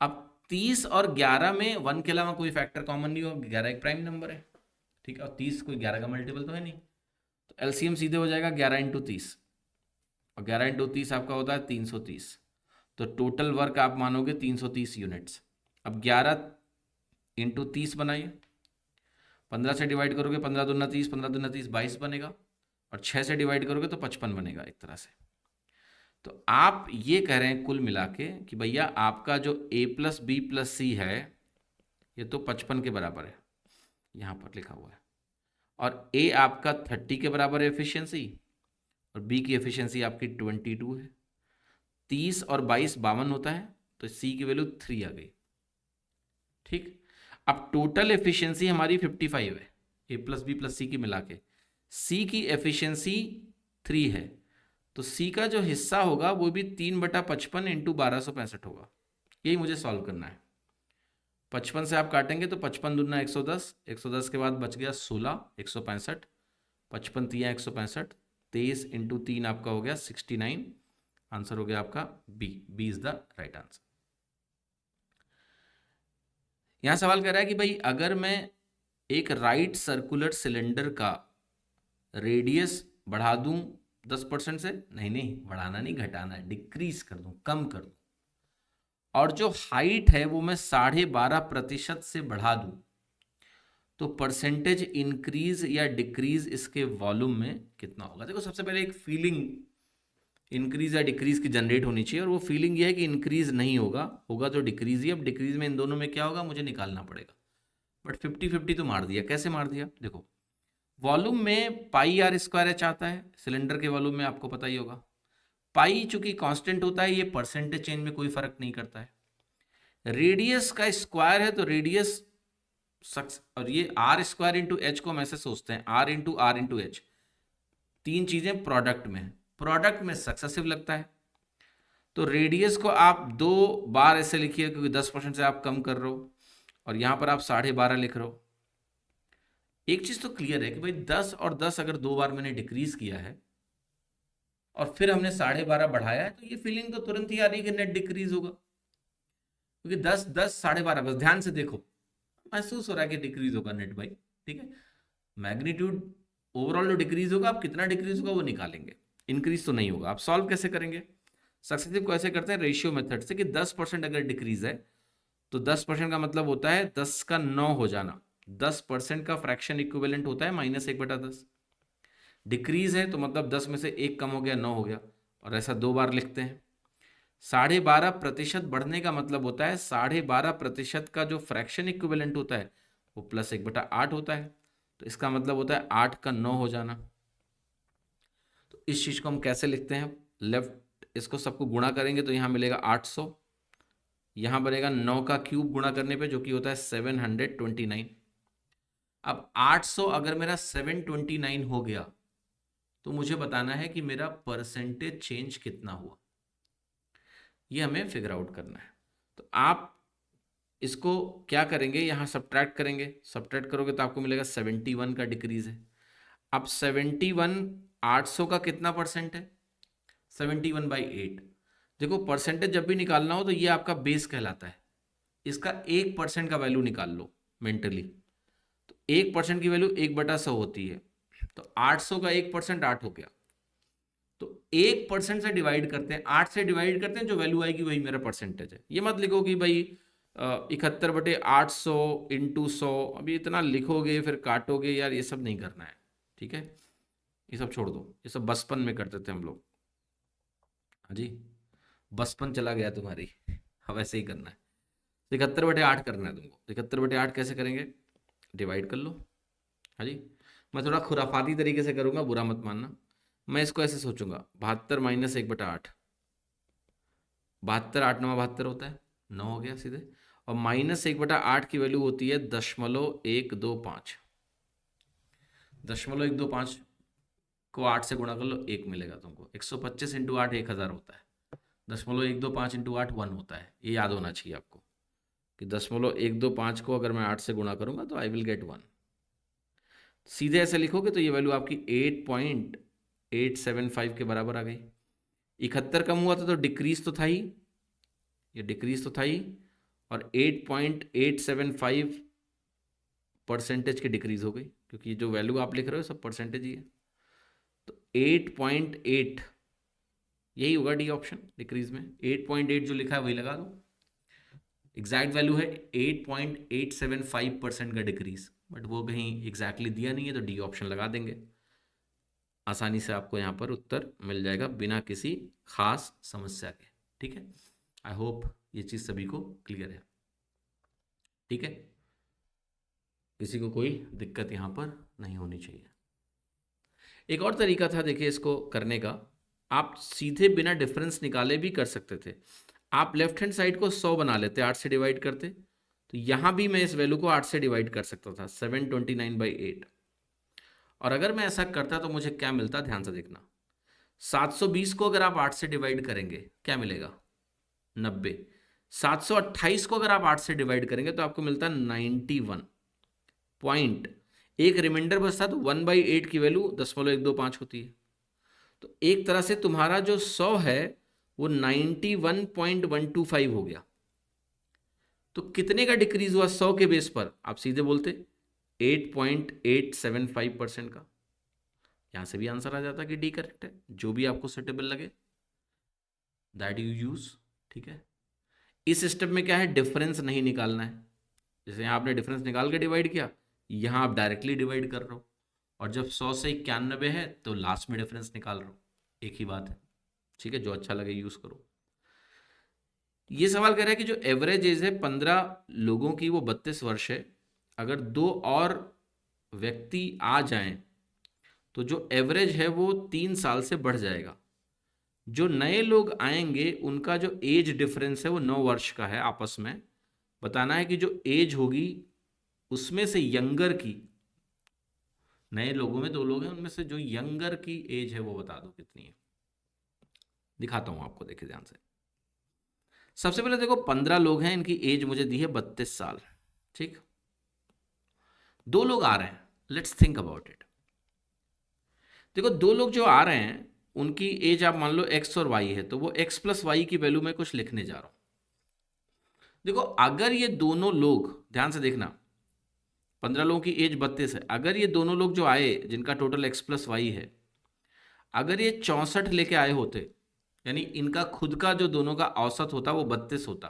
अब 30 और 11 में 1 के अलावा कोई फैक्टर कॉमन नहीं होगा, 11 एक प्राइम नंबर है। ठीक है, और 30 कोई 11 का मल्टीपल तो है नहीं, तो एलसीएम सीधे हो जाएगा 11 इंटू 30, और 11 इंटू 30 आपका होता है 330। तो टोटल वर्क आप मानोगे 330 यूनिट्स। अब 11 इंटू 30 बनाइए, 15 से डिवाइड करोगे 15 दूना 30, 15 दूना 30 22 बनेगा, और 6 से डिवाइड करोगे तो 55 बनेगा एक तरह से। तो आप ये कह रहे हैं कुल मिला के कि भैया आपका जो ए प्लस बी प्लस सी है ये तो 55 के बराबर है, यहाँ पर लिखा हुआ है, और ए आपका 30 के बराबर है एफिशिएंसी, और बी की एफिशिएंसी आपकी 22 है। 30 और 22 52 होता है, तो सी की वैल्यू 3 आ गई। ठीक, अब टोटल एफिशिएंसी हमारी 55 है, ए प्लस बी प्लस सी की मिला के। सी की एफिशिएंसी 3 है, तो सी का जो हिस्सा होगा वो भी 3/55 इंटू 1265 होगा। यही मुझे सॉल्व करना है। 55 से आप काटेंगे तो 55 दूना 110, 110 के बाद बच गया 16, 165, 55 तिया 165, 23 इंटू 3 आपका हो गया 69। आंसर हो गया आपका B, B is the right answer. यहां सवाल कर रहा है कि भाई अगर मैं एक राइट सर्कुलर सिलेंडर का रेडियस बढ़ा दूं 10% से, नहीं बढ़ाना नहीं, घटाना है, डिक्रीज कर दूं, कम कर दूं, और जो हाइट है वो मैं 12.5% से बढ़ा दूं, तो परसेंटेज इंक्रीज या डिक्रीज इसके वॉल्यूम में कितना होगा? देखो सबसे पहले एक फीलिंग इंक्रीज या डिक्रीज की जनरेट होनी चाहिए, और वो फीलिंग ये है कि इंक्रीज नहीं होगा, होगा तो डिक्रीज ही। अब डिक्रीज में इन दोनों में क्या होगा मुझे निकालना पड़ेगा, बट 50-50 तो मार दिया। कैसे मार दिया? देखो वॉल्यूम में पाई आर स्क्वायर एच आता है, सिलेंडर के वॉल्यूम में आपको पता ही होगा। पाई चूंकि कांस्टेंट होता है, ये परसेंटेज चेंज में कोई फर्क नहीं करता है। रेडियस का स्क्वायर है तो रेडियस और ये आर स्क्वायर इंटू एच को हम ऐसे सोचते हैं, आर इंटू एच। तीन चीजें प्रोडक्ट में सक्सेसिव लगता है। तो रेडियस को आप 2 बार ऐसे लिखिए, क्योंकि 10% से आप कम कर रहे हो, और यहां पर आप 12.5 लिख रहे हो। एक चीज तो क्लियर है कि भाई 10 और 10 अगर 2 बार मैंने डिक्रीज किया है और फिर हमने 12.5 बढ़ाया है, तो ये फीलिंग तो तुरंत ही आ रही है कि नेट डिक्रीज होगा, क्योंकि 10 10 12.5, बस ध्यान से देखो, महसूस हो रहा है कि डिक्रीज होगा नेट भाई। ठीक है, मैग्नीट्यूड ओवरऑल जो डिक्रीज होगा, आप कितना डिक्रीज होगा वो निकालेंगे, इंक्रीज तो नहीं होगा। आप सॉल्व कैसे करेंगे? सक्सेसिव को ऐसे करते हैं रेशियो मेथड से कि 10% अगर डिक्रीज है तो 10% का मतलब होता है 10 का 9 हो जाना। 10% का फ्रैक्शन इक्विवेलेंट होता है -1/10। डिक्रीज है तो मतलब 10 में से 1 कम हो गया, 9 हो गया, और ऐसा 2 बार लिखते हैं। 12.5% बढ़ने का मतलब होता है 12.5% का जो फ्रैक्शन इक्विवेलेंट होता है वो +1/8 होता है। तो इसका मतलब होता है 8 का 9 हो जाना। तो इस चीज को हम कैसे लिखते हैं? लेफ्ट इसको सबको गुणा करेंगे तो यहां मिलेगा 800, यहां बनेगा 9 का क्यूब गुणा करने पे जो कि होता है 729। अब 800 अगर मेरा 729 हो गया तो मुझे बताना है कि मेरा परसेंटेज चेंज कितना हुआ, ये हमें फिगर आउट करना है। तो आप इसको क्या करेंगे, यहां सब्ट्रैक्ट करेंगे, सब्ट्रैक्ट करोगे तो आपको मिलेगा 71 का डिक्रीज है। अब 71 800 का कितना परसेंट है? 71/8। देखो परसेंटेज जब भी निकालना हो तो ये आपका बेस कहलाता है, इसका 1% का वैल्यू निकाल लो मेंटली। तो 1% की वैल्यू 1/100 होती है, तो 800 का 1% 8 हो गया। तो 1% से डिवाइड करते हैं, 8 से डिवाइड करते हैं, जो वैल्यू आएगी वही मेरा परसेंटेज है। ये मत लिखो कि भाई 71/800 इंटू 100, अभी इतना लिखोगे फिर काटोगे यार, ये सब नहीं करना है। ठीक है, ये सब छोड़ दो, ये सब बचपन में करते थे हम लोग। हाँ जी, बचपन चला गया तुम्हारी। अब ऐसे ही करना है, 71/8 करना है तुमको। 71/8 कैसे करेंगे? डिवाइड कर लो। हाँ जी, मैं थोड़ा खुराफाती तरीके से करूंगा, बुरा मत मानना। मैं इसको ऐसे सोचूंगा, 72 - 1/8। 72 8 9 72 होता है, 9 हो गया सीधे। और -1/8 की वैल्यू होती है 0.125। 0.125 को 8 से गुणा कर लो, 1 मिलेगा तुमको। 125 इंटू 8 1000 होता है। 0.125 इंटू 8 1 होता है, ये याद होना चाहिए आपको कि 0.125 को अगर मैं 8 से गुणा करूंगा तो आई विल गेट 1। सीधे ऐसे लिखोगे तो ये वैल्यू आपकी 8.875 के बराबर आ गई। 71 कम हुआ था तो डिक्रीज तो था ही, ये डिक्रीज तो था ही, और 8.875 परसेंटेज की डिक्रीज हो गई, क्योंकि जो वैल्यू आप लिख रहे हो सब परसेंटेज ही है। तो 8.8 यही होगा डी ऑप्शन डिक्रीज में। 8.8 जो लिखा है वही लगा दो, एग्जैक्ट वैल्यू है 8.875% का डिक्रीज, बट वो कहीं एग्जैक्टली दिया नहीं है तो डी ऑप्शन लगा देंगे। आसानी से आपको यहाँ पर उत्तर मिल जाएगा बिना किसी खास समस्या के। ठीक है, आई होप ये चीज़ सभी को क्लियर है। ठीक है, किसी को कोई दिक्कत यहाँ पर नहीं होनी चाहिए। एक और तरीका था देखिए इसको करने का, आप सीधे बिना डिफरेंस निकाले भी कर सकते थे। आप लेफ्ट हैंड साइड को 100 बना लेते, 8 से डिवाइड करते, तो यहाँ भी मैं इस वैल्यू को 8 से डिवाइड कर सकता था, 729/8। और अगर मैं ऐसा करता तो मुझे क्या मिलता, ध्यान से देखना। 720 को अगर आप 8 से डिवाइड करेंगे क्या मिलेगा? 90। 728 को अगर आप 8 से डिवाइड करेंगे तो आपको मिलता 91 पॉइंट। एक रिमाइंडर बचता, तो 1/8 की वैल्यू 0.125 होती है। तो एक तरह से तुम्हारा जो 100 है वो 91.125 हो गया। तो कितने का डिक्रीज हुआ 100 के बेस पर? आप सीधे बोलते 8.875% का। यहां से भी आंसर आ जाता कि डी करेक्ट है, जो भी आपको सुटेबल लगे दैट यू यूज। ठीक है, इस स्टेप में क्या है, डिफरेंस नहीं निकालना है। जैसे यहाँ आपने डिफरेंस निकाल के डिवाइड किया, यहाँ आप डायरेक्टली डिवाइड कर रहे हो, और जब 100 से 91 है तो लास्ट में डिफरेंस निकाल रहे हो, एक ही बात है। ठीक है, जो अच्छा लगे यूज करो। ये सवाल कह रहा है कि जो एवरेज एज है 15 लोगों की वो 32 वर्ष है। अगर 2 और व्यक्ति आ जाएं तो जो एवरेज है वो 3 साल से बढ़ जाएगा। जो नए लोग आएंगे उनका जो एज डिफरेंस है वो 9 वर्ष का है आपस में। बताना है कि जो एज होगी उसमें से यंगर की नए लोगों में 2 लोग हैं, उनमें से जो यंगर की एज है वो बता दो कितनी है। दिखाता हूं आपको, देखिए ध्यान से। सबसे पहले देखो 15 लोग हैं, इनकी एज मुझे दी है 32 साल। ठीक, 2 लोग आ रहे हैं, लेट्स थिंक अबाउट इट। देखो 2 लोग जो आ रहे हैं उनकी एज आप मान लो एक्स और वाई है, तो वो एक्स प्लस वाई की वैल्यू में कुछ लिखने जा रहा हूं। देखो अगर ये दोनों लोग, ध्यान से देखना, 15 लोगों की एज 32 है, अगर ये दोनों लोग जो आए जिनका टोटल एक्स प्लस वाई है, अगर ये 64 लेके आए होते, यानी इनका खुद का जो दोनों का औसत होता वो 32 होता।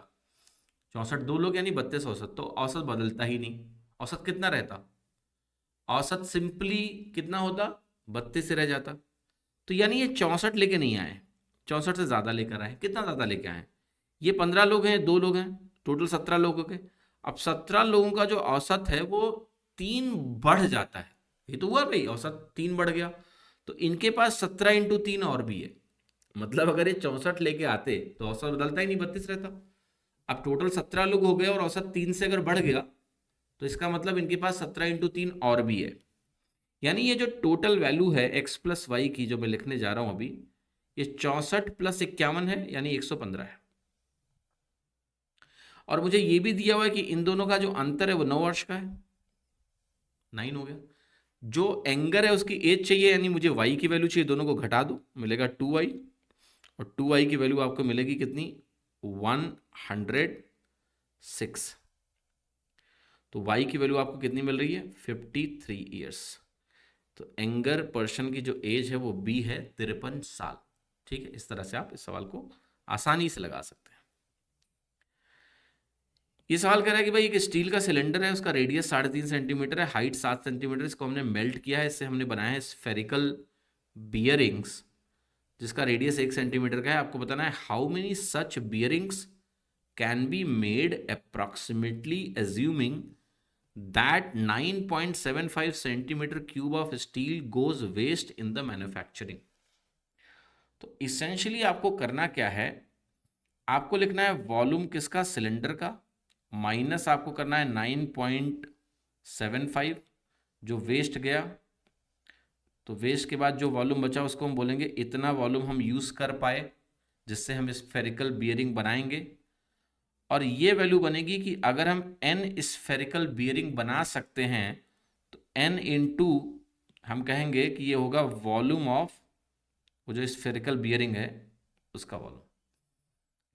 64 2 लोग यानी 32 औसत, तो औसत बदलता ही नहीं। औसत कितना रहता? औसत सिंपली कितना होता? 32 से रह जाता। तो यानी ये 64 लेके नहीं आए, 64 से ज़्यादा लेकर आए। कितना ज़्यादा लेके आए? ये 15 लोग हैं, 2 लोग हैं, टोटल 17 लोगों के। अब 17 लोगों का जो औसत है वो 3 बढ़ जाता है। ये तो हुआ भाई, औसत 3 बढ़ गया, तो इनके पास 17 इंटू 3 और भी है। मतलब अगर ये 64 लेके आते तो औसत बदलता ही नहीं, 32 रहता। अब टोटल 17 लोग हो गए और औसत 3 से अगर बढ़ गया तो इसका मतलब इनके पास 17 इंटू 3 और भी है। यानी ये जो टोटल वैल्यू है एक्स प्लस वाई की जो मैं लिखने जा रहा हूं अभी, ये 64 प्लस 51 है, यानी 115 है। और मुझे ये भी दिया हुआ है कि इन दोनों का जो अंतर है वो 9 वर्ष का है, 9 हो गया। जो एंगर है उसकी एज चाहिए, यानी मुझे वाई की वैल्यू चाहिए, दोनों को घटा दो, मिलेगा 2y। और 2y की वैल्यू आपको मिलेगी कितनी? 106। तो y की वैल्यू आपको कितनी मिल रही है? 53 ईयर्स। तो एंगर पर्सन की जो एज है वो बी है 53 साल। ठीक है, इस तरह से आप इस सवाल को आसानी से लगा सकते हैं। ये सवाल कह रहा है कि भाई एक स्टील का सिलेंडर है, उसका रेडियस 3.5 सेंटीमीटर है, हाइट 7 सेंटीमीटर, इसको हमने मेल्ट किया है, इससे हमने बनाया है स्फेरिकल बियरिंग्स जिसका रेडियस 1 सेंटीमीटर का है। आपको बताना है how many such bearings can be made approximately assuming that 9.75 centimetre cube of steel goes waste in the manufacturing. तो इसेंशियली आपको करना क्या है, आपको लिखना है वॉल्यूम किसका? सिलेंडर का, माइनस आपको करना है 9.75 जो वेस्ट गया। तो वेस्ट के बाद जो वॉल्यूम बचा उसको हम बोलेंगे इतना वॉल्यूम हम यूज़ कर पाए जिससे हम स्फेरिकल बियरिंग बनाएंगे। और ये वैल्यू बनेगी कि अगर हम n स्फेरिकल बियरिंग बना सकते हैं तो n इंटू हम कहेंगे कि ये होगा वॉल्यूम ऑफ वो जो स्फेरिकल बियरिंग है उसका वॉल्यूम।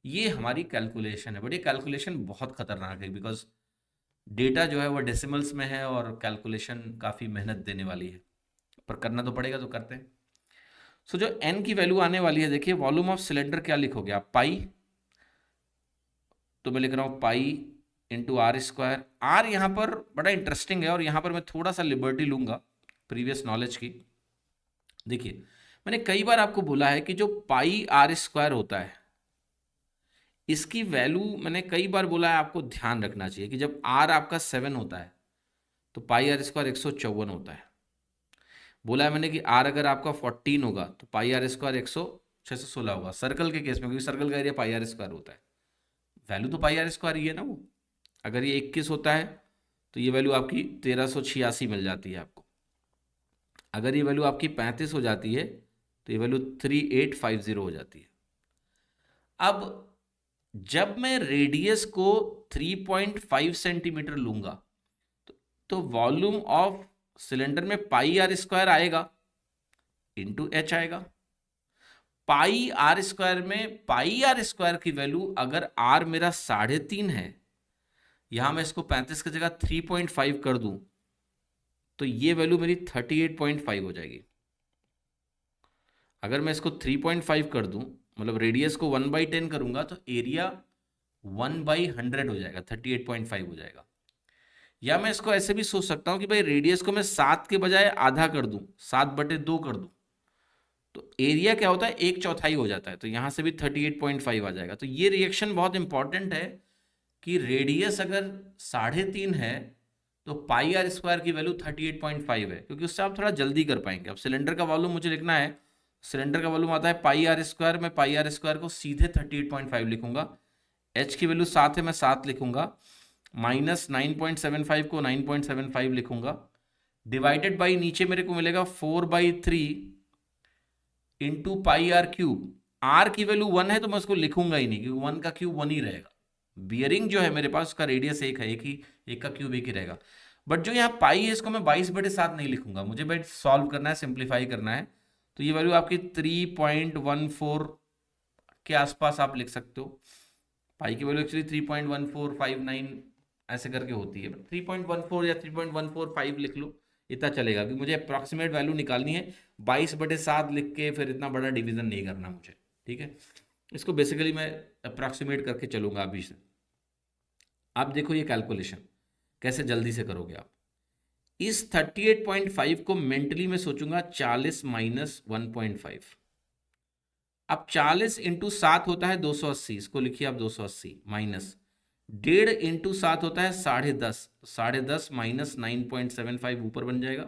ये हमारी कैलकुलेशन है, बट ये कैलकुलेशन बहुत खतरनाक है बिकॉज डेटा जो है वो डेसिमल्स में है और कैलकुलेशन काफ़ी मेहनत देने वाली है, पर करना तो पड़ेगा, तो करते हैं। सो जो n की वैल्यू आने वाली है, देखिए वॉल्यूम ऑफ सिलेंडर क्या लिखोगे आप? पाई, तो मैं लिख रहा हूँ pi into R square. R यहाँ पर बड़ा इंटरेस्टिंग है और यहाँ पर मैं थोड़ा सा लिबर्टी लूंगा प्रीवियस नॉलेज की। देखिए मैंने कई बार आपको बोला है कि जो पाई आर स्क्वायर होता है इसकी वैल्यू मैंने कई बार बोला है आपको ध्यान रखना चाहिए कि जब आर आपका 7 होता है तो पाई आर स्क्वायर 154 होता है। बोला है मैंने कि आर अगर आपका 14 होगा तो पाई आर स्क्वायर 616 होगा सर्कल के केस में, क्योंकि सर्कल का एरिया पाई आर स्क्वायर होता है। वैल्यू तो पाई आर स्क्वायर ही है ना वो। अगर ये 21 होता है तो ये वैल्यू आपकी 1386 मिल जाती है आपको। अगर ये वैल्यू आपकी 35 हो जाती है तो ये वैल्यू 3850 हो जाती है। अब जब मैं रेडियस को 3.5 सेंटीमीटर लूंगा तो वॉल्यूम ऑफ सिलेंडर में पाई आर स्क्वायर आएगा इंटू एच आएगा। पाई आर स्क्वायर में पाई आर स्क्वायर की वैल्यू अगर आर मेरा 3.5 है, यहां मैं इसको 35 की जगह 3.5 कर दूं तो ये वैल्यू मेरी 38.5 हो जाएगी। अगर मैं इसको 3.5 कर दूं, मतलब रेडियस को 1/10 करूंगा तो एरिया 1/100 हो जाएगा, 38.5 हो जाएगा। या मैं इसको ऐसे भी सोच सकता हूं कि भाई रेडियस को मैं 7 के बजाय आधा कर दूं, 7/2 कर दूं, तो एरिया क्या होता है 1/4 हो जाता है, तो यहां से भी 38.5 आ जाएगा। तो ये रिएक्शन बहुत इंपॉर्टेंट है कि रेडियस अगर 3.5 है तो पाई आर स्क्वायर की वैल्यू 38.5 है, क्योंकि उससे आप थोड़ा जल्दी कर पाएंगे। अब सिलेंडर का वॉल्यूम मुझे लिखना है, सिलेंडर का वॉल्यूम आता है पाई आर स्क्वायर, मैं पाई आर स्क्वायर को सीधे 38.5 लिखूंगा। एच की वैल्यू 7 है, मैं 7 लिखूंगा, माइनस 9.75 को 9.75 लिखूंगा, डिवाइडेड बाई नीचे मेरे को मिलेगा 4/3 into pi R cube. R की वैल्यू 1 है तो मैं उसको लिखूंगा ही नहीं, क्योंकि 1 का क्यूब 1 ही रहेगा। बियरिंग जो है मेरे पास उसका रेडियस एक है, एक का क्यूब एक ही रहेगा। बट जो यहाँ पाई है इसको मैं 22/7 नहीं लिखूंगा, मुझे भाई सॉल्व करना है, सिंप्लीफाई करना है। तो ये वैल्यू आपकी 3.14 के आसपास आप लिख सकते हो। पाई की वैल्यू एक्चुअली 3.1459 ऐसे करके होती है, 3.14 या 3.145 लिख लो, इतना चलेगा, क्योंकि मुझे अप्रॉक्सीमेट वैल्यू निकालनी है। 22/7 लिख के फिर इतना बड़ा डिवीजन नहीं करना मुझे, ठीक है। इसको बेसिकली मैं अप्रॉक्सीमेट करके चलूंगा अभी से। आप देखो ये कैलकुलेशन कैसे जल्दी से करोगे आप। इस 38.5 को मेंटली मैं सोचूंगा 40 माइनस 1.5। अब 40 इंटू 7 होता है 280, इसको लिखिए आप 280 माइनस 1.5 इंटू 7 होता है 10.5, 10.5 माइनस 9.75 ऊपर बन जाएगा।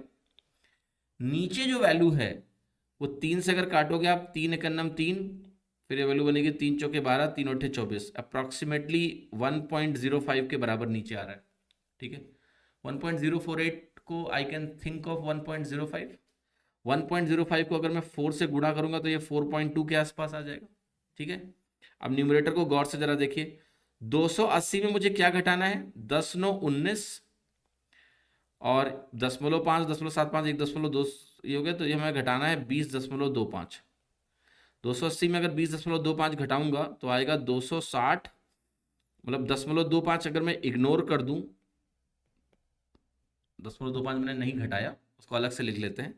नीचे जो वैल्यू है वो 3 से अगर काटोगे आप, 3 एकन्नम 3, फिर ये वैल्यू बनेगी 3 चौके 12, 3 अट्ठे 24, अप्रॉक्सीमेटली 1.05 के बराबर नीचे आ रहा है, ठीक है। 1.048 को आई कैन थिंक ऑफ 1.05। 1.05 को अगर मैं 4 से गुणा करूंगा तो ये 4.2 के आसपास आ जाएगा, ठीक है। अब न्यूमरेटर को गौर से जरा देखिए, 280 में मुझे क्या घटाना है, 10 9 19 और 0.5 0.75 1.2 ये हो गया, तो ये हमें घटाना है 20.25। 280 में अगर 20.25 घटाऊंगा तो आएगा 260, मतलब 0.25 अगर मैं इग्नोर कर दूं, 0.25 मैंने नहीं घटाया, उसको अलग से लिख लेते हैं,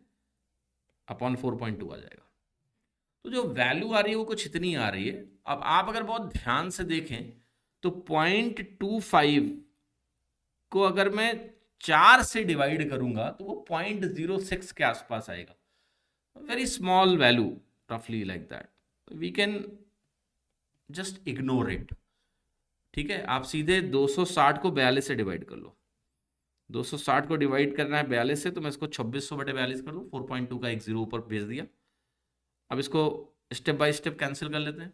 अपॉन 4.2 आ जाएगा। तो जो वैल्यू आ रही है वो कुछ इतनी आ रही है। अब आप अगर बहुत ध्यान से देखें तो 0.25 को अगर मैं 4 से डिवाइड करूंगा तो वो 0.06 के आसपास आएगा, वेरी स्मॉल वैल्यू, रफली like that, we can just ignore it, ठीक है। आप सीधे 260 को 42 से डिवाइड कर लो। 260 को डिवाइड करना है 42 से, तो मैं इसको 2600/42 कर दूं, 4.2 का एक जीरो ऊपर भेज दिया। अब इसको स्टेप बाय स्टेप कैंसिल कर लेते हैं।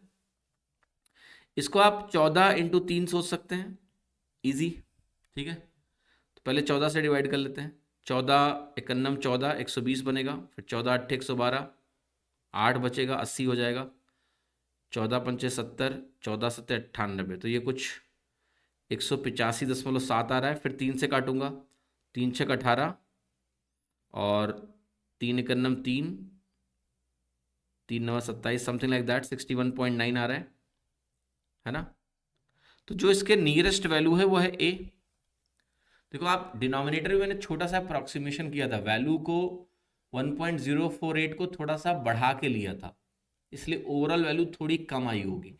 इसको आप 14 इंटू 3 सोच सकते हैं, इजी, ठीक है। तो पहले 14 से डिवाइड कर लेते हैं। 14 एकन्नम 14, 120 बनेगा, फिर 14 अट्ठे 112, 8 बचेगा, 80 हो जाएगा। 14 पंचे 70, 14 सत्ते 98, तो ये कुछ 185.7 आ रहा है। फिर 3 से काटूंगा, 3 छक 18 और 3 एकन्नम 3, 3 नवा 27, समथिंग लाइक दैट, 61.9 आ रहा है ना। तो जो इसके नियरेस्ट वैल्यू है वो है ए। देखो आप डिनोमिनेटर में मैंने छोटा सा अप्रोक्सीमेशन किया था, वैल्यू को 1.048 को थोड़ा सा बढ़ा के लिया था, इसलिए ओवरऑल वैल्यू थोड़ी कम आई होगी।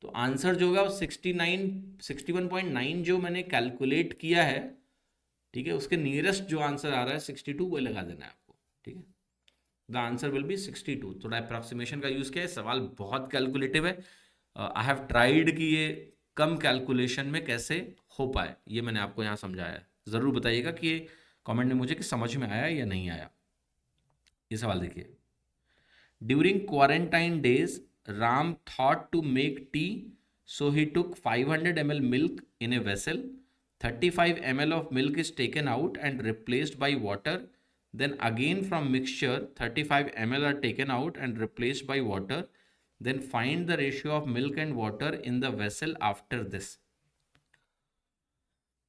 तो आंसर जो होगा वो 61.9 जो मैंने कैलकुलेट किया है, ठीक है, उसके नियरेस्ट जो आंसर आ रहा है 62, वो लगा देना है आपको, ठीक है। The answer will be 62। थोड़ा अप्रॉक्सीमेशन का यूज किया है, सवाल बहुत कैलकुलेटिव है। आई हैव ट्राइड कि ये कम कैलकुलेशन में कैसे हो पाए, ये मैंने आपको यहाँ समझाया है। ज़रूर बताइएगा कि ये कमेंट में मुझे कि समझ में आया या नहीं आया। ये सवाल देखिए, during quarantine days Ram thought to make tea, so he took 500 ml milk in a vessel. 35 ml of milk is taken out and replaced by water. Then again from mixture 35 ml are taken out and replaced by water. Then find the ratio of milk and water in the vessel after this.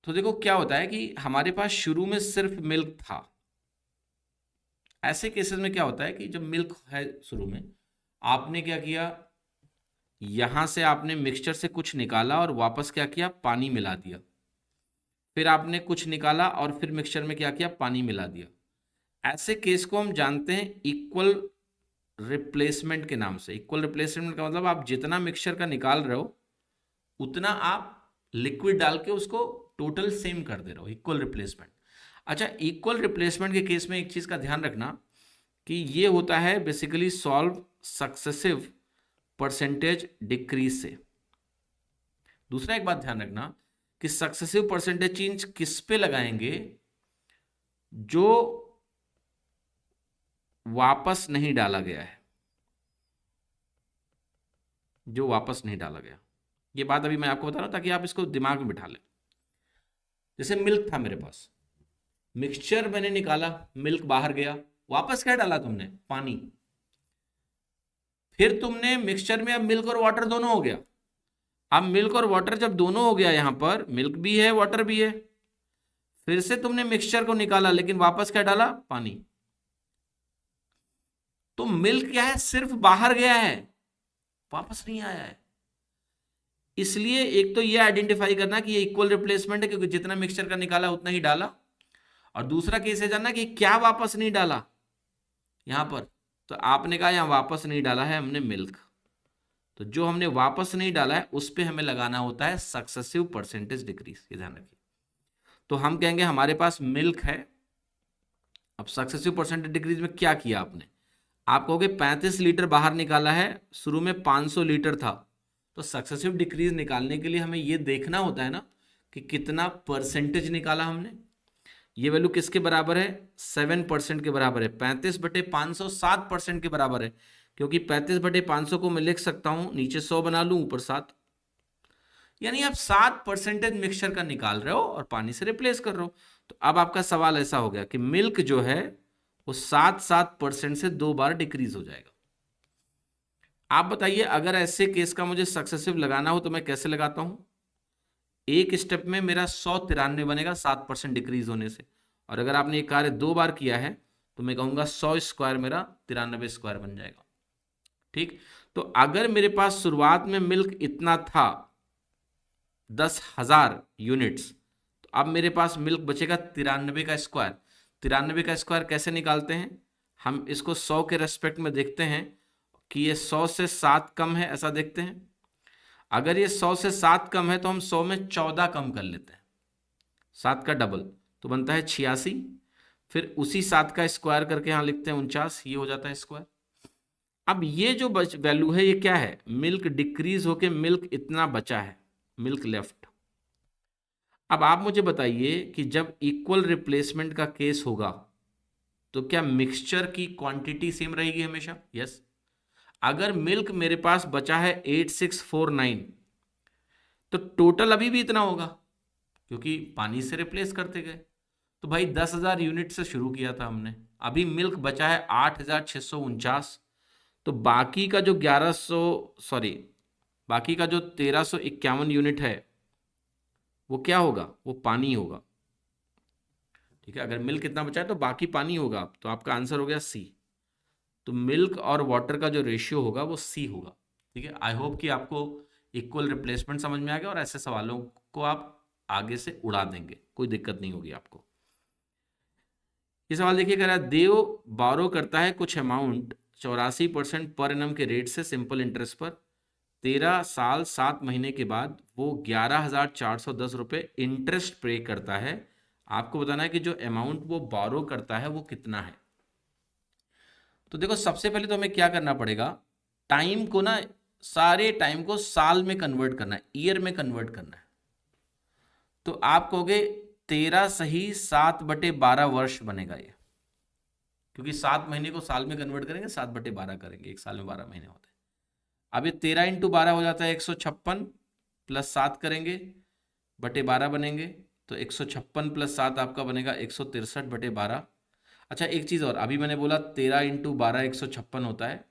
तो देखो क्या होता है कि हमारे पास शुरू में सिर्फ मिल्क था। ऐसे केसेस में क्या होता है कि जब मिल्क है शुरू में, आपने क्या किया, यहां से आपने मिक्सचर से कुछ निकाला और वापस क्या किया, पानी मिला दिया। फिर आपने कुछ निकाला और फिर मिक्सचर में क्या किया, पानी मिला दिया। ऐसे केस को हम जानते हैं इक्वल रिप्लेसमेंट के नाम से। इक्वल रिप्लेसमेंट का मतलब आप जितना मिक्सचर का निकाल रहे हो उतना आप लिक्विड डाल के उसको टोटल सेम कर दे रहे हो, इक्वल रिप्लेसमेंट। अच्छा, इक्वल रिप्लेसमेंट के केस में एक चीज का ध्यान रखना कि ये होता है basically solve successive percentage decrease से। दूसरा एक बात ध्यान रखना कि सक्सेसिव परसेंटेज चेंज किस पे लगाएंगे, जो वापस नहीं डाला गया है, जो वापस नहीं डाला गया। ये बात अभी मैं आपको बता रहा हूं ताकि आप इसको दिमाग में बिठा लें। जैसे मिल्क था मेरे पास, मिक्सचर मैंने निकाला, मिल्क बाहर गया, वापस क्या डाला तुमने? पानी। फिर तुमने मिक्सचर में अब मिल्क और वाटर दोनों हो गया। अब मिल्क और वाटर जब दोनों हो गया, यहां पर मिल्क भी है वाटर भी है, फिर से तुमने मिक्सचर को निकाला, लेकिन वापस क्या डाला? पानी। तो मिल्क क्या है? सिर्फ बाहर गया है, वापस नहीं आया है। इसलिए एक तो ये आइडेंटिफाई करना कि ये इक्वल रिप्लेसमेंट है, क्योंकि जितना मिक्सचर का निकाला उतना ही डाला। और दूसरा केस है जानना कि क्या वापस नहीं डाला यहां पर। तो आपने कहा यहां वापस नहीं डाला है हमने मिल्क, तो जो हमने वापस नहीं डाला है उस पे हमें लगाना होता है सक्सेसिव परसेंटेज डिक्रीज। ये ध्यान रखिए। तो हम कहेंगे हमारे पास मिल्क है, अब सक्सेसिव परसेंटेज डिक्रीज में क्या किया आपने? आप कहोगे 35 लीटर बाहर निकाला है, शुरू में 500 लीटर था। तो सक्सेसिव डिक्रीज निकालने के लिए हमें यह देखना होता है ना कि कितना परसेंटेज निकाला हमने। ये वैल्यू किसके बराबर है? 7% के बराबर है। 35/500 7% के बराबर है, क्योंकि 35/500 को मैं लिख सकता हूं, नीचे 100 बना लूं, ऊपर 7। यानी आप 7% मिक्सचर का निकाल रहे हो और पानी से रिप्लेस कर रहे हो। तो अब आपका सवाल ऐसा हो गया कि मिल्क जो है वो 7% से 2 बार डिक्रीज हो जाएगा। आप बताइए, अगर ऐसे केस का मुझे सक्सेसिव लगाना हो तो मैं कैसे लगाता हूं? एक स्टेप में मेरा 193 बनेगा 7% डिक्रीज होने से। और अगर आपने ये कार्य 2 बार किया है तो मैं कहूंगा 100 स्क्वायर मेरा 93 स्क्वायर बन जाएगा। ठीक। तो अगर मेरे पास शुरुआत में मिल्क इतना था 10,000 यूनिट्स, तो अब मेरे पास मिल्क बचेगा 93 का स्क्वायर। 93 का स्क्वायर कैसे निकालते हैं? हम इसको 100 के रेस्पेक्ट में देखते हैं कि ये 100 से 7 कम है, ऐसा देखते हैं। अगर ये 100 से 7 कम है तो हम 100 में 14 कम कर लेते हैं, 7 का डबल, तो बनता है 86। फिर उसी 7 का स्क्वायर करके यहां लिखते हैं 49, ये हो जाता है स्क्वायर। अब ये जो वैल्यू है ये क्या है? मिल्क डिक्रीज होके मिल्क इतना बचा है, मिल्क लेफ्ट। अब आप मुझे बताइए कि जब इक्वल रिप्लेसमेंट का केस होगा तो क्या मिक्सचर की क्वांटिटी सेम रहेगी हमेशा? यस। अगर मिल्क मेरे पास बचा है 8649, तो टोटल अभी भी इतना होगा, क्योंकि पानी से रिप्लेस करते गए। तो भाई 10,000 यूनिट से शुरू किया था हमने, अभी मिल्क बचा है 8,649। तो बाकी का जो 1100 सॉरी बाकी का जो 1351 यूनिट है वो क्या होगा? वो पानी होगा। ठीक है, अगर मिल्क कितना बचा है तो बाकी पानी होगा। तो आपका आंसर हो गया सी। तो मिल्क और वाटर का जो रेशियो होगा वो सी होगा। ठीक है, आई होप कि आपको इक्वल रिप्लेसमेंट समझ में आ गया और ऐसे सवालों को आप आगे से उड़ा देंगे, कोई दिक्कत नहीं होगी आपको। ये सवाल देखिए, कह रहा है देव बारो करता है कुछ अमाउंट 84% पर एनम के रेट से सिंपल इंटरेस्ट पर। 13 साल 7 महीने के बाद वो 11,410 रुपये इंटरेस्ट पे करता है। आपको बताना है कि जो अमाउंट वो बारो करता है वो कितना है। तो देखो, सबसे पहले तो हमें क्या करना पड़ेगा, टाइम को ना, सारे टाइम को साल में कन्वर्ट करना है, ईयर में कन्वर्ट करना है। तो आप कहोगे 13 सही 7/12 वर्ष बनेगा ये, क्योंकि 7 महीने को साल में कन्वर्ट करेंगे, 7/12 करेंगे, एक साल में 12 महीने होते हैं। अब ये 13 × 12 हो जाता है 156, प्लस 7 करेंगे बटे 12 बनेंगे, तो 156 + 7 आपका बनेगा 163/12। अच्छा, एक चीज़ और, अभी मैंने बोला 13 × 12 156 होता है।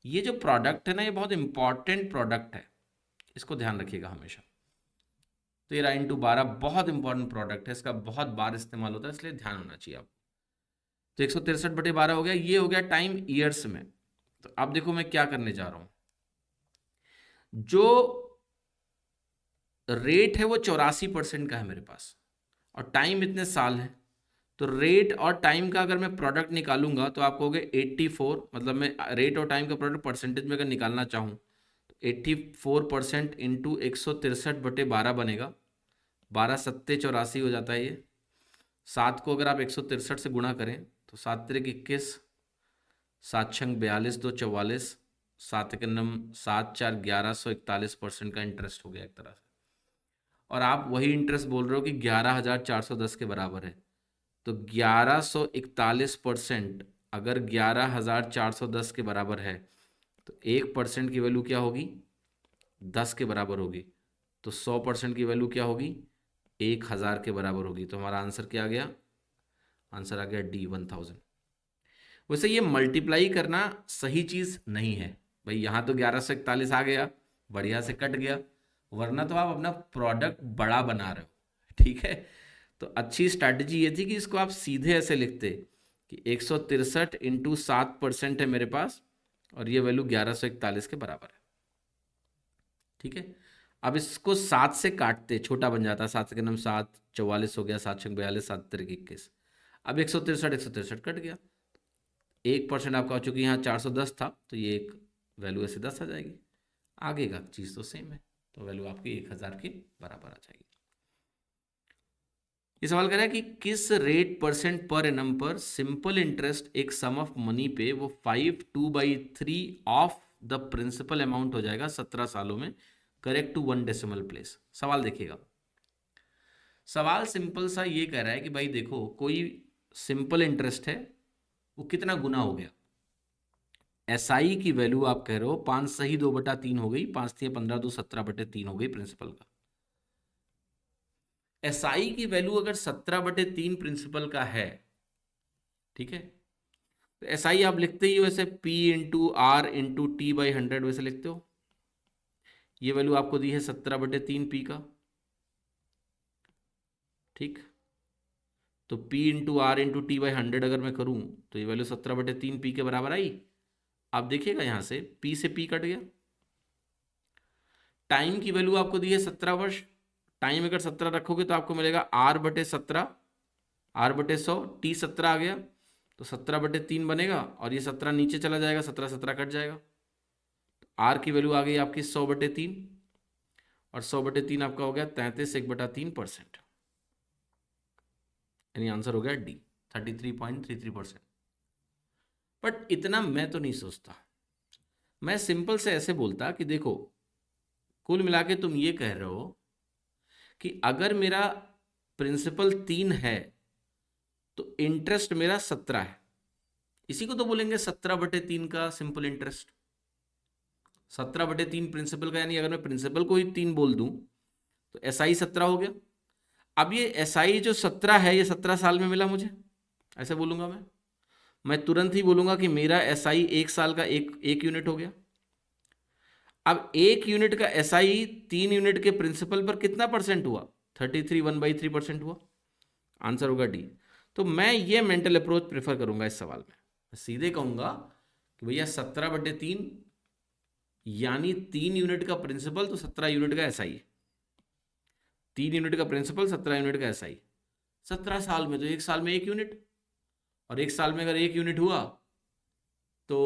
ये जो प्रोडक्ट है ना, ये बहुत इंपॉर्टेंट प्रोडक्ट है, इसको ध्यान रखिएगा हमेशा। 13 × 12 बहुत इंपॉर्टेंट प्रोडक्ट है, इसका बहुत बार इस्तेमाल होता है, इसलिए ध्यान होना चाहिए आपको। तो 163/12 हो गया, ये हो गया टाइम ईयर्स में। तो अब देखो मैं क्या करने जा रहा हूं, जो रेट है वो 84% का है मेरे पास, और टाइम इतने साल है। तो रेट और टाइम का अगर मैं प्रोडक्ट निकालूंगा तो आप कहोगे 84, मतलब मैं रेट और टाइम का प्रोडक्ट परसेंटेज में अगर निकालना चाहूँ तो 84% इंटू 163/12 बनेगा। 12 सत्ते 84 हो जाता है ये। 7 को अगर आप 163 से गुणा करें तो 7 तिरक 21, 7 छंग 42, 2 44, 7 एकम 7 4 1141% का इंटरेस्ट हो गया एक तरह से। और आप वही इंटरेस्ट बोल रहे हो कि 11,410 के बराबर है। तो 1141% अगर 11,410 के बराबर है तो 1% की वैल्यू क्या होगी? 10 के बराबर होगी। तो 100% की वैल्यू क्या होगी? 1,000 के बराबर होगी। तो हमारा आंसर क्या आ गया? आंसर आ गया डी 1000। वैसे ये मल्टीप्लाई करना सही चीज नहीं है भाई, यहाँ तो 1141 आ गया, बढ़िया से कट गया, वरना तो आप अपना प्रोडक्ट बड़ा बना रहे हो, ठीक है। तो अच्छी स्ट्रैटेजी ये थी कि इसको आप सीधे ऐसे लिखते कि 163 इंटू 7% है मेरे पास, और ये वैल्यू 1141 के बराबर है, ठीक है। अब इसको 7 से काटते, छोटा बन जाता, 7 से 7, 44 हो गया, 7 छक 42, 7 तिरक 21। अब 163 कट गया, 1% आपका, चूंकि यहाँ 410 था तो ये एक वैल्यू ऐसे 10 आ जाएगी, आगे का चीज़ तो सेम है, तो वैल्यू आपकी 1000 के बराबर आ जाएगी। ये सवाल कर रहा है कि किस रेट परसेंट पर एनम पर सिंपल इंटरेस्ट एक सम ऑफ मनी पे वो 5/2 ऑफ द प्रिंसिपल अमाउंट हो जाएगा 17 सालों में, करेक्ट टू 1 डेसिमल प्लेस। सवाल देखिएगा, सवाल सिंपल सा ये कह रहा है कि भाई देखो, कोई सिंपल इंटरेस्ट है, वो कितना गुना हो गया, एसआई की वैल्यू आप कह रहे हो 5 सही 2/3 हो गई, 5 थी 15, 2 17/3 हो गई प्रिंसिपल का। एसआई की वैल्यू अगर 17/3 प्रिंसिपल का है, ठीक है, तो एसआई आप लिखते ही वैसे P into R into T by 100 वैसे लिखते हो। ये वैल्यू आपको दी है 17/3 पी का, ठीक। तो P into R into T by 100 अगर मैं करूं तो ये वैल्यू 17/3 पी के बराबर आई। आप देखिएगा यहां से P से P कट गया। टाइम की वैल्यू आपको दी है 17 वर्ष, टाइम अगर 17 रखोगे तो आपको मिलेगा R/17, R/100, T 17 आ गया तो 17/3 बनेगा, और ये 17 नीचे चला जाएगा, 17 17 कट जाएगा, आर की वैल्यू आ गई आपकी 100/3, और 100/3 आपका हो गया 33/1/3%, यानी आंसर हो गया डी 33.33%। बट इतना मैं तो नहीं सोचता, मैं सिंपल से ऐसे बोलता कि देखो, कुल मिला के तुम ये कह रहे हो कि अगर मेरा प्रिंसिपल 3 है तो इंटरेस्ट मेरा 17 है, इसी को तो बोलेंगे 17/3 का सिंपल इंटरेस्ट। 17/3 प्रिंसिपल का, यानी अगर मैं प्रिंसिपल को ही 3 बोल दूं तो एसआई 17 हो गया। अब ये एसआई जो 17 है, ये 17 साल में मिला मुझे, ऐसे बोलूंगा मैं तुरंत ही बोलूंगा कि मेरा एसआई 1 साल का एक यूनिट हो गया। अब 1 यूनिट का एसआई 3 यूनिट के प्रिंसिपल पर कितना परसेंट हुआ, 33 1/3% हुआ, आंसर होगा डी। तो मैं ये मेंटल अप्रोच प्रेफर करूंगा इस सवाल में, सीधे कहूंगा कि भैया 17/3 यानी 3 यूनिट का प्रिंसिपल तो 17 यूनिट का एसआई, 3 यूनिट का प्रिंसिपल 17 यूनिट का एसआई, 17 साल में तो 1 साल में 1 यूनिट, और 1 साल में अगर 1 यूनिट हुआ तो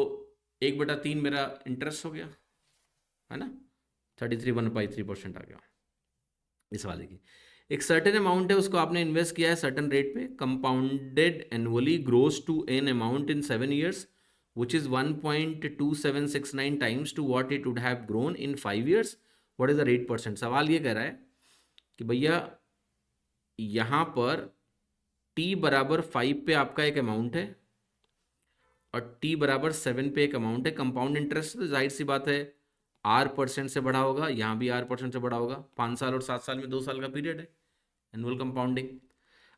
1/3 मेरा इंटरेस्ट हो गया, है ना, 33 1/3% आ गया। इस वाले की एक सर्टेन अमाउंट है, उसको आपने इन्वेस्ट किया है सर्टेन रेट पे, compounded annually grows to an amount in 7 years which is 1.2769 times to what it would have grown in 5 years. What is the rate percent? सवाल ये कह रहा है कि भैया यहाँ पर t बराबर 5 पे आपका एक अमाउंट है और t बराबर 7 पे एक अमाउंट है। कंपाउंड इंटरेस्ट तो जाहिर सी बात है R% से बढ़ा होगा, यहाँ भी R% से बढ़ा होगा, 5 साल और 7 साल में 2 साल का पीरियड है, एनुअल कंपाउंडिंग।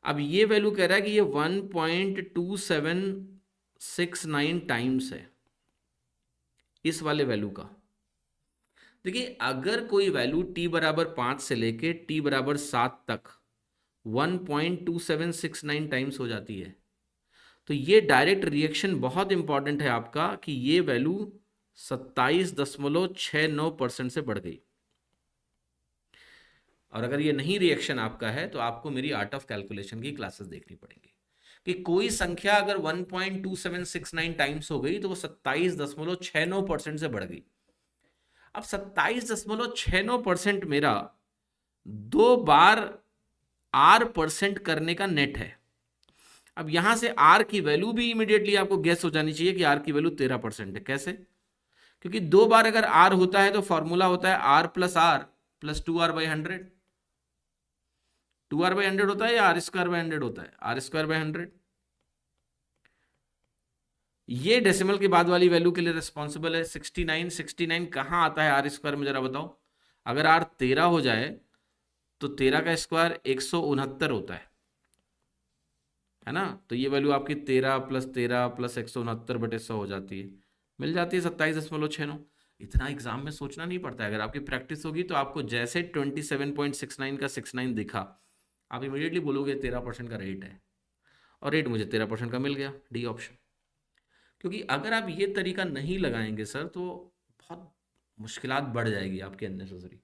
अब ये वैल्यू कह रहा है कि ये 1.2769 टाइम्स है इस वाले वैल्यू का। देखिए, अगर कोई वैल्यू t बराबर 5 से लेके t बराबर 7 तक 1.2769 टाइम्स हो जाती है तो ये डायरेक्ट रिएक्शन बहुत इंपॉर्टेंट है आपका कि ये वैल्यू 27.69% से बढ़ गई। और अगर ये नहीं रिएक्शन आपका है तो आपको मेरी आर्ट ऑफ कैलकुलेशन की क्लासेस देखनी पड़ेंगी कि कोई संख्या अगर 1.2769 टाइम्स हो गई तो वो 27.69% से बढ़ गई। अब 27.69% मेरा 2 बार R% करने का नेट है। अब यहां से R की वैल्यू भी इमीडिएटली आपको गेस हो जानी चाहिए कि R की वैल्यू 13% है। कैसे? क्योंकि 2 बार अगर R होता है तो फॉर्मूला होता है R plus R plus 2R/100। 2R/100 होता है या R² होता है? R²/100। ये डेसिमल के बाद वाली वैल्यू के लिए रिस्पॉन्सिबल है। 69 कहां आता है R² में, जरा बताओ। अगर R 13 हो जाए तो 13 का स्क्वायर 169 होता है है ना। तो ये वैल्यू आपकी 13 + 13 + 169/100 हो जाती है, मिल जाती है 27.69। इतना एग्जाम में सोचना नहीं पड़ता है। अगर आपकी प्रैक्टिस होगी तो आपको जैसे 27.69 का 69 दिखा, आप इमीडिएटली बोलोगे 13% का रेट है, और रेट मुझे 13% का मिल गया, डी ऑप्शन। क्योंकि अगर आप ये तरीका नहीं लगाएंगे सर, तो बहुत मुश्किलात बढ़ जाएगी आपकी अननेसेसरी।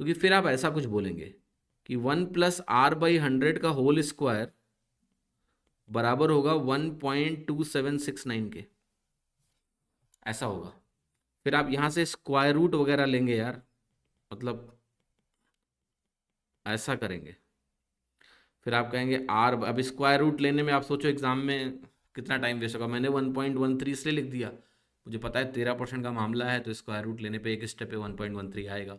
क्योंकि फिर आप ऐसा कुछ बोलेंगे कि 1 + r/100 का होल स्क्वायर बराबर होगा 1.2769 के, ऐसा होगा। फिर आप यहां से स्क्वायर रूट वगैरह लेंगे यार, मतलब ऐसा करेंगे। फिर आप कहेंगे आर, अब स्क्वायर रूट लेने में आप सोचो एग्जाम में कितना टाइम वेस्ट होगा। मैंने 1.13 इसलिए लिख दिया, मुझे पता है 13% का मामला है, तो स्क्वायर रूट लेने पे एक स्टेप पे 1.13 आएगा।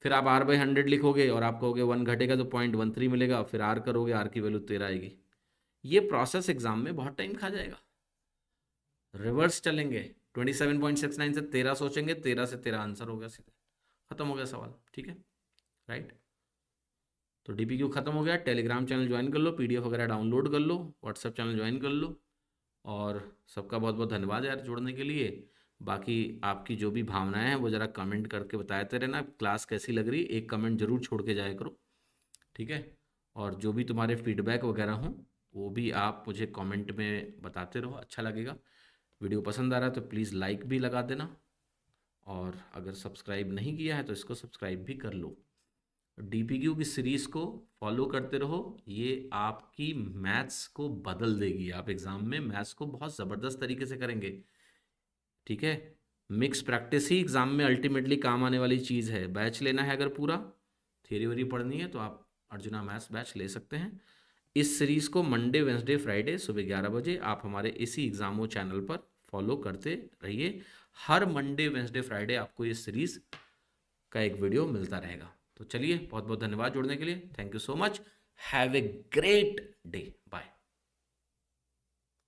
फिर आप r/100 लिखोगे और आप कहोगे 1 घटेगा तो 0.13 मिलेगा, फिर r करोगे, r की वैल्यू 13 आएगी। ये प्रोसेस एग्जाम में बहुत टाइम खा जाएगा। रिवर्स चलेंगे, 27.69 से 13 सोचेंगे, 13 से 13 आंसर हो गया, सीधे खत्म हो गया सवाल। ठीक है, राइट। तो DPQ खत्म हो गया। टेलीग्राम चैनल ज्वाइन कर लो, PDF वगैरह डाउनलोड कर लो, व्हाट्सएप चैनल ज्वाइन कर लो। और सबका बहुत बहुत धन्यवाद यार जुड़ने के लिए। बाकी आपकी जो भी भावनाएं हैं वो ज़रा कमेंट करके बताते रहना, क्लास कैसी लग रही, एक कमेंट जरूर छोड़ के जाया करो, ठीक है। और जो भी तुम्हारे फीडबैक वगैरह हों वो भी आप मुझे कमेंट में बताते रहो, अच्छा लगेगा। वीडियो पसंद आ रहा है तो प्लीज़ लाइक भी लगा देना, और अगर सब्सक्राइब नहीं किया है तो इसको सब्सक्राइब भी कर लो। DPQ की सीरीज़ को फॉलो करते रहो, ये आपकी मैथ्स को बदल देगी। आप एग्ज़ाम में मैथ्स को बहुत ज़बरदस्त तरीके से करेंगे, ठीक है। मिक्स प्रैक्टिस ही एग्ज़ाम में अल्टीमेटली काम आने वाली चीज़ है। बैच लेना है अगर पूरा थियरी वरी पढ़नी है तो आप अर्जुना मैथ्स बैच ले सकते हैं। इस सीरीज़ को मंडे वेंसडे फ्राइडे सुबह 11 बजे आप हमारे इसी एग्ज़ामो चैनल पर फॉलो करते रहिए। हर मंडे वेंसडे फ्राइडे आपको ये सीरीज़ का एक वीडियो मिलता रहेगा। तो चलिए, बहुत बहुत धन्यवाद जुड़ने के लिए। Thank you so much. Have a great day. Bye.